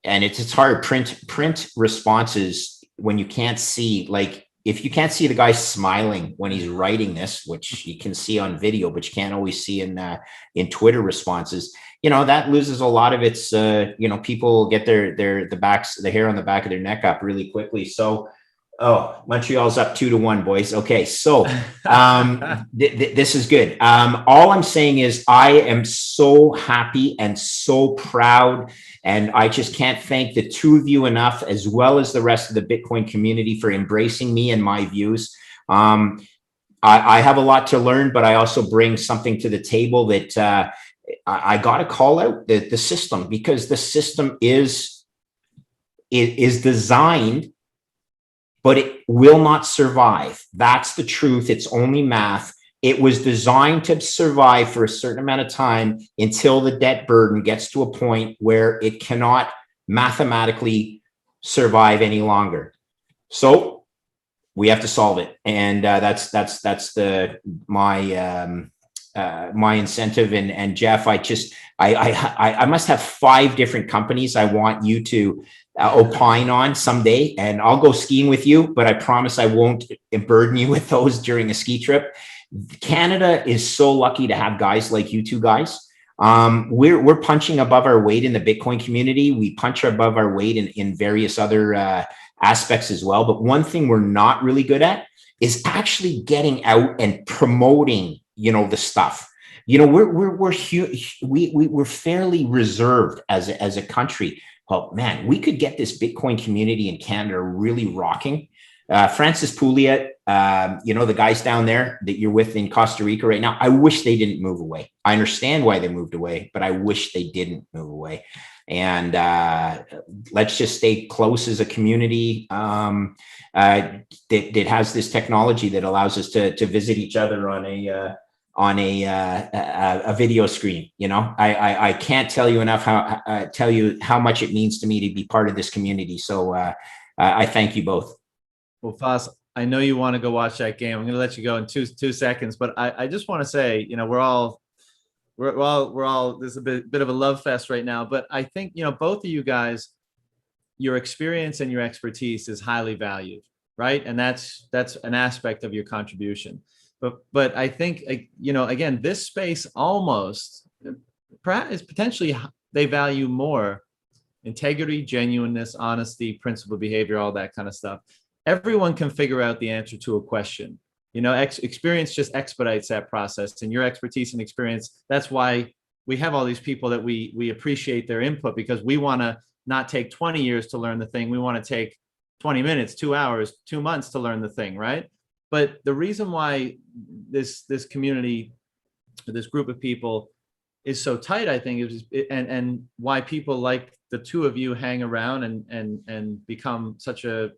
and it's hard print responses when you can't see, like, if you can't see the guy smiling when he's writing this, which you can see on video, but you can't always see in Twitter responses, that loses a lot of its, people get the hair on the back of their neck up really quickly. So, Montreal's up 2-1, boys. Okay. So, this is good. All I'm saying is I am so happy and so proud, and I just can't thank the two of you enough, as well as the rest of the Bitcoin community, for embracing me and my views. I have a lot to learn, but I also bring something to the table that I got to call out the system, because the system is designed, but it will not survive. That's the truth. It's only math. It was designed to survive for a certain amount of time until the debt burden gets to a point where it cannot mathematically survive any longer. So we have to solve it, and that's my incentive. And Jeff, I must have 5 different companies I want you to opine on someday, and I'll go skiing with you, but I promise I won't burden you with those during a ski trip. Canada is so lucky to have guys like you two guys. We're punching above our weight in the Bitcoin community. We punch above our weight in various other aspects as well. But one thing we're not really good at is actually getting out and promoting, the stuff. We're fairly reserved as a country. Well, man, we could get this Bitcoin community in Canada really rocking. Francis Pouliot, the guys down there that you're with in Costa Rica right now, I wish they didn't move away. I understand why they moved away, but I wish they didn't move away. And let's just stay close as a community that has this technology that allows us to visit each other on a video screen. I can't tell you enough how much it means to me to be part of this community. So I thank you both. Well, Foss, I know you want to go watch that game. I'm going to let you go in two seconds, but I just want to say, we're all there's a bit of a love fest right now, but I think, both of you guys, your experience and your expertise is highly valued, right? And that's an aspect of your contribution. But I think, again, this space almost is potentially, they value more integrity, genuineness, honesty, principled behavior, all that kind of stuff. Everyone can figure out the answer to a question. Experience just expedites that process, and your expertise and experience, that's why we have all these people that we appreciate their input, because we want to not take 20 years to learn the thing. We want to take 20 minutes, 2 hours, 2 months to learn the thing, right? But the reason why this community, this group of people is so tight, I think, and why people like the two of you hang around and become such a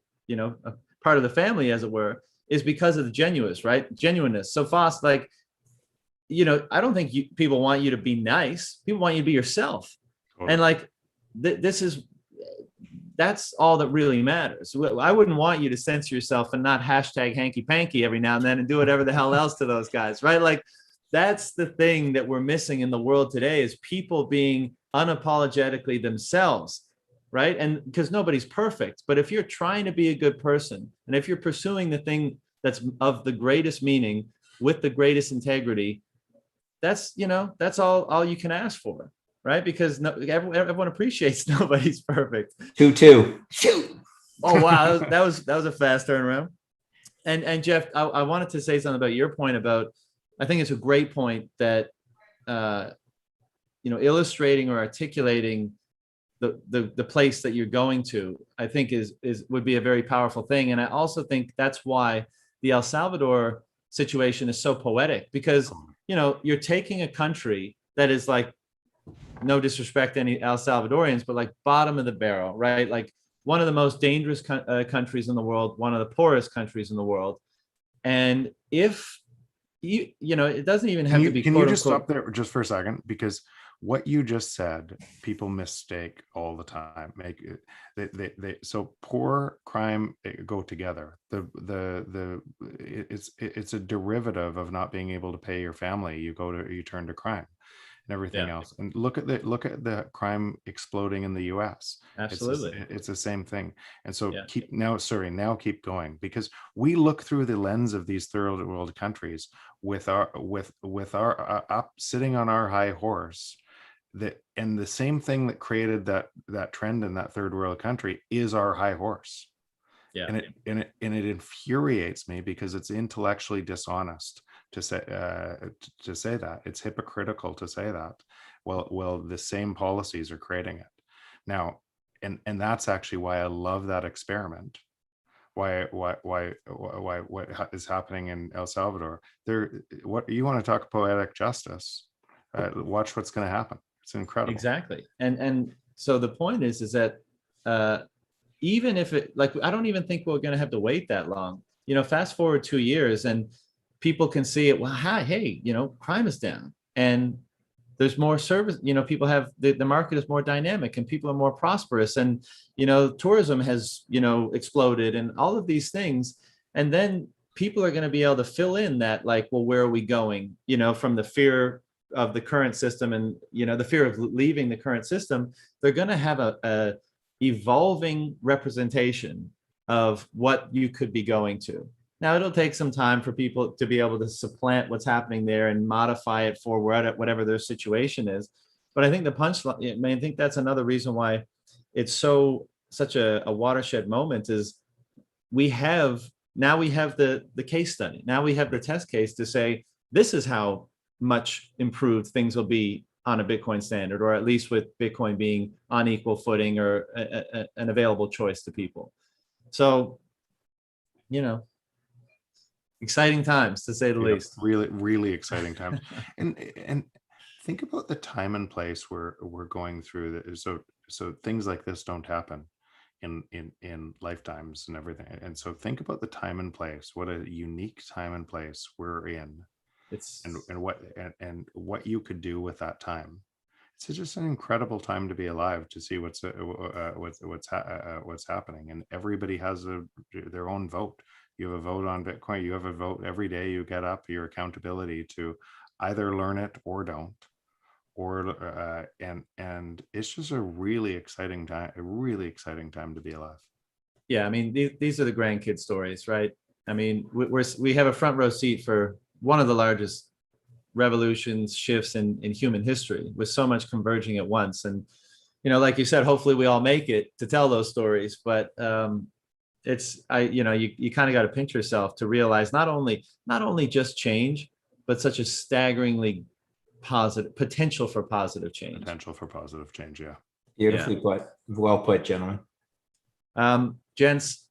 part of the family, as it were, is because of the genuineness. So Foss, I don't think people want you to be nice. People want you to be yourself. And that's all that really matters. I wouldn't want you to censor yourself and not hashtag hanky panky every now and then and do whatever the hell else to those guys, right? That's the thing that we're missing in the world today, is people being unapologetically themselves, right? And because nobody's perfect, but if you're trying to be a good person, and if you're pursuing the thing that's of the greatest meaning with the greatest integrity, that's all you can ask for, right? Because everyone appreciates nobody's perfect. 2-2. Shoot. Oh wow, that was a fast turnaround. And Jeff, I wanted to say something about your point about, I think it's a great point that illustrating or articulating the place that you're going to, I think would be a very powerful thing. And I also think that's why the El Salvador situation is so poetic, because you're taking a country that is like, no disrespect to any El Salvadorians, but like bottom of the barrel, right? Like one of the most dangerous countries in the world, one of the poorest countries in the world. And if it doesn't even have to be. Can you just stop there just for a second? Because what you just said, people mistake all the time. So poor crime go together. It's a derivative of not being able to pay your family. You turn to crime and everything else. And look at the crime exploding in the US. Absolutely. It's the same thing. And so keep going, because we look through the lens of these third world countries with our up sitting on our high horse. And the same thing that created that trend in that third world country is our high horse. And it infuriates me because it's intellectually dishonest to say that. It's hypocritical to say that. Well, the same policies are creating it now, and that's actually why I love that experiment. Why what is happening in El Salvador? What you want to talk poetic justice? Watch what's going to happen. It's incredible. Exactly. And so the point is that even if it, like, I don't even think we're going to have to wait that long. Fast forward 2 years and people can see it. Well, hey, crime is down and there's more service. People have the market is more dynamic and people are more prosperous, and tourism has exploded and all of these things. And then people are going to be able to fill in that, like, well, where are we going? From the fear of the current system and the fear of leaving the current system. They're going to have a evolving representation of what you could be going to. Now, it'll take some time for people to be able to supplant what's happening there and modify it for whatever their situation is. But I think the punchline, I think that's another reason why it's such a watershed moment is we have the case study. Now we have the test case to say, this is how much improved things will be on a Bitcoin standard, or at least with Bitcoin being on equal footing or an available choice to people. So, exciting times, to say the least. Really, really exciting times. and think about the time and place we're going through. So things like this don't happen in lifetimes and everything. And so think about the time and place. What a unique time and place we're in. And what you could do with that time. It's just an incredible time to be alive, to see what's happening, and everybody has their own vote. You have a vote on Bitcoin. You have a vote every day you get up. Your accountability to either learn it or don't, and it's just a really exciting time. A really exciting time to be alive. Yeah, I mean, these are the grandkid stories, right? I mean, we have a front row seat for one of the largest revolutions, shifts in human history, with so much converging at once. And, like you said, hopefully we all make it to tell those stories. But you kind of got to pinch yourself to realize not only just change, but such a staggeringly positive potential for positive change. Yeah. Beautifully put. Well put, gentlemen. Gents,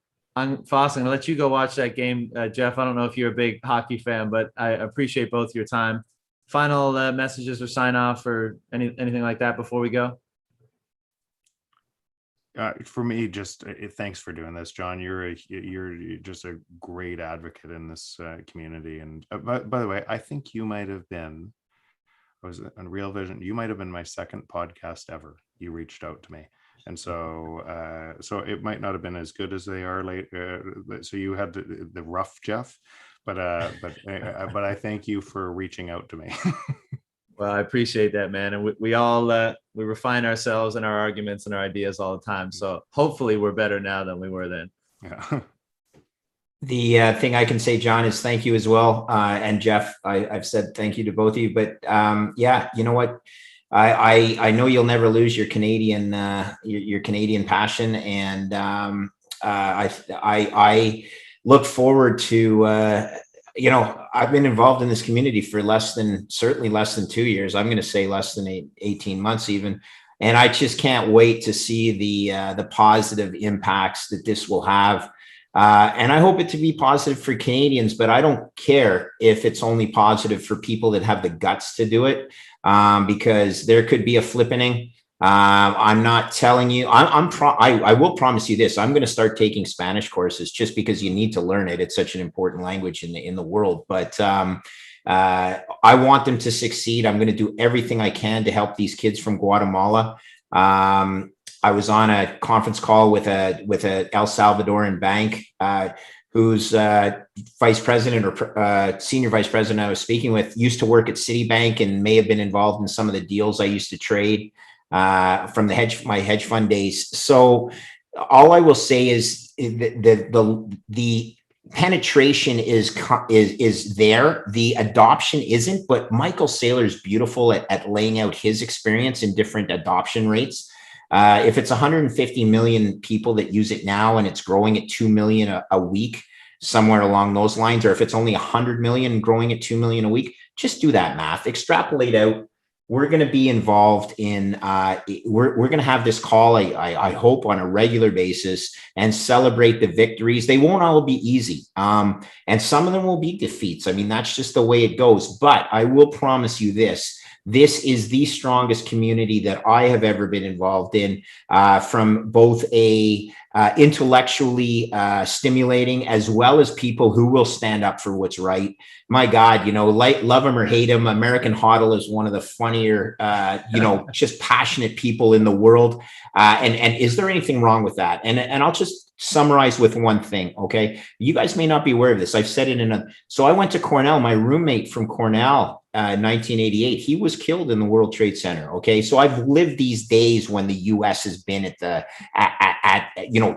Foss, I'm gonna let you go watch that game. Jeff, I don't know if you're a big hockey fan, but I appreciate both your time. Final messages or sign off or anything like that before we go? For me, just thanks for doing this, John. You're just a great advocate in this community. And by the way, I think you might have been, I was on Real Vision. You might have been my second podcast ever. You reached out to me. And so it might not have been as good as they are later. So you had the rough Jeff, but I thank you for reaching out to me. Well, I appreciate that, man. And we all we refine ourselves and our arguments and our ideas all the time. So hopefully we're better now than we were then. Yeah. The thing I can say, John, is thank you as well. And Jeff, I've said thank you to both of you. But yeah, you know what? I know you'll never lose your Canadian passion, and I look forward to I've been involved in this community for certainly less than 2 years. I'm going to say less than 18 months even, and I just can't wait to see the positive impacts that this will have And I hope it to be positive for Canadians, but I don't care if it's only positive for people that have the guts to do it, because there could be a flippening. I'm not telling you. I will promise you this. I'm going to start taking Spanish courses just because you need to learn it. It's such an important language in the world. But I want them to succeed. I'm going to do everything I can to help these kids from Guatemala. I was on a conference call with a El Salvadoran bank, whose vice president or senior vice president I was speaking with used to work at Citibank and may have been involved in some of the deals I used to trade from my hedge fund days. So all I will say is the penetration is there. The adoption isn't, but Michael Saylor is beautiful at laying out his experience in different adoption rates. If it's 150 million people that use it now and it's growing at 2 million a week, somewhere along those lines, or if it's only 100 million and growing at 2 million a week, just do that math, extrapolate out. We're going to be involved in, we're going to have this call, I hope, on a regular basis and celebrate the victories. They won't all be easy. And some of them will be defeats. I mean, that's just the way it goes. But I will promise you this. This is the strongest community that I have ever been involved in, from both a intellectually stimulating, as well as people who will stand up for what's right. My God, love him or hate him, American HODL is one of the funnier, just passionate people in the world. And is there anything wrong with that? And I'll just summarize with one thing. Okay. You guys may not be aware of this. I've said it so I went to Cornell. My roommate from Cornell, 1988, he was killed in the World Trade Center. Okay. So I've lived these days when the US has been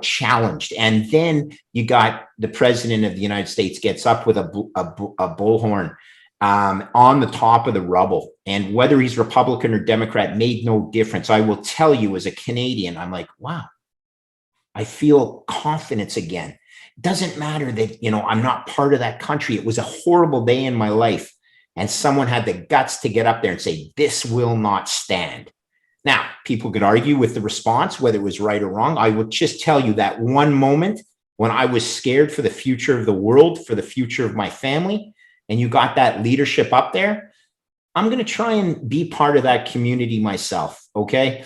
challenged. And then you got the president of the United States gets up with a bullhorn on the top of the rubble. And whether he's Republican or Democrat made no difference. I will tell you, as a Canadian, I'm like, wow, I feel confidence again. It doesn't matter that, I'm not part of that country. It was a horrible day in my life. And someone had the guts to get up there and say, this will not stand. Now, people could argue with the response, whether it was right or wrong. I will just tell you that one moment when I was scared for the future of the world, for the future of my family, and you got that leadership up there, I'm going to try and be part of that community myself. Okay.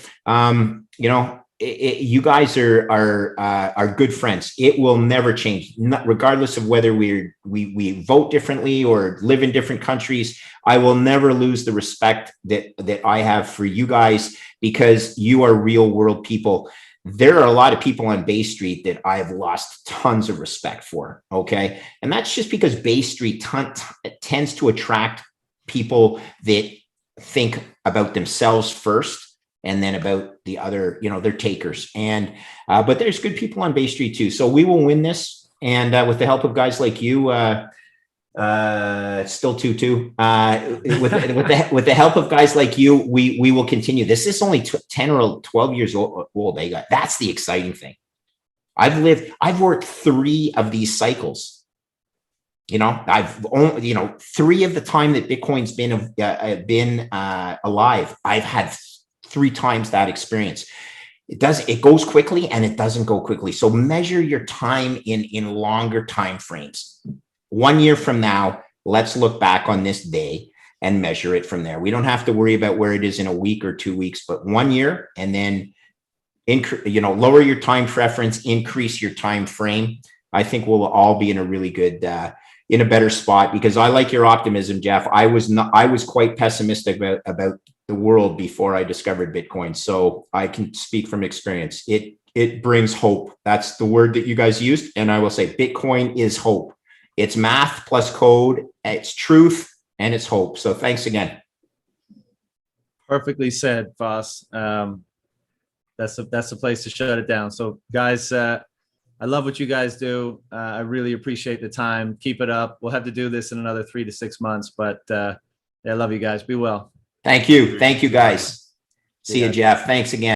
You guys are good friends. It will never change, regardless of whether we vote differently or live in different countries. I will never lose the respect that I have for you guys, because you are real world people. There are a lot of people on Bay Street that I have lost tons of respect for. Okay. And that's just because Bay Street tends to attract people that think about themselves first, and then about the other, they're takers. And, but there's good people on Bay Street too. So we will win this. And with the help of guys like you, still 2-2, with the help of guys like you, we will continue. This is only 10 or 12 years old. That's the exciting thing. I've worked 3 of these cycles. I've only, 3 of the time that Bitcoin's been alive, I've had 3 times that experience. It goes quickly and it doesn't go quickly. So measure your time in longer time frames. 1 year from now, let's look back on this day and measure it from there. We don't have to worry about where it is in a week or 2 weeks, but 1 year, and then lower your time preference, increase your time frame. I think we'll all be in a really good, in a better spot, because I like your optimism, Jeff. I was quite pessimistic about the world before I discovered Bitcoin. So I can speak from experience. It brings hope. That's the word that you guys used. And I will say Bitcoin is hope. It's math plus code. It's truth and it's hope. So thanks again. Perfectly said, Foss. That's the place to shut it down. So guys, I love what you guys do. I really appreciate the time. Keep it up. We'll have to do this in another 3 to 6 months, but I love you guys. Be well. Thank you. Thank you, guys. See you, Jeff. Thanks again.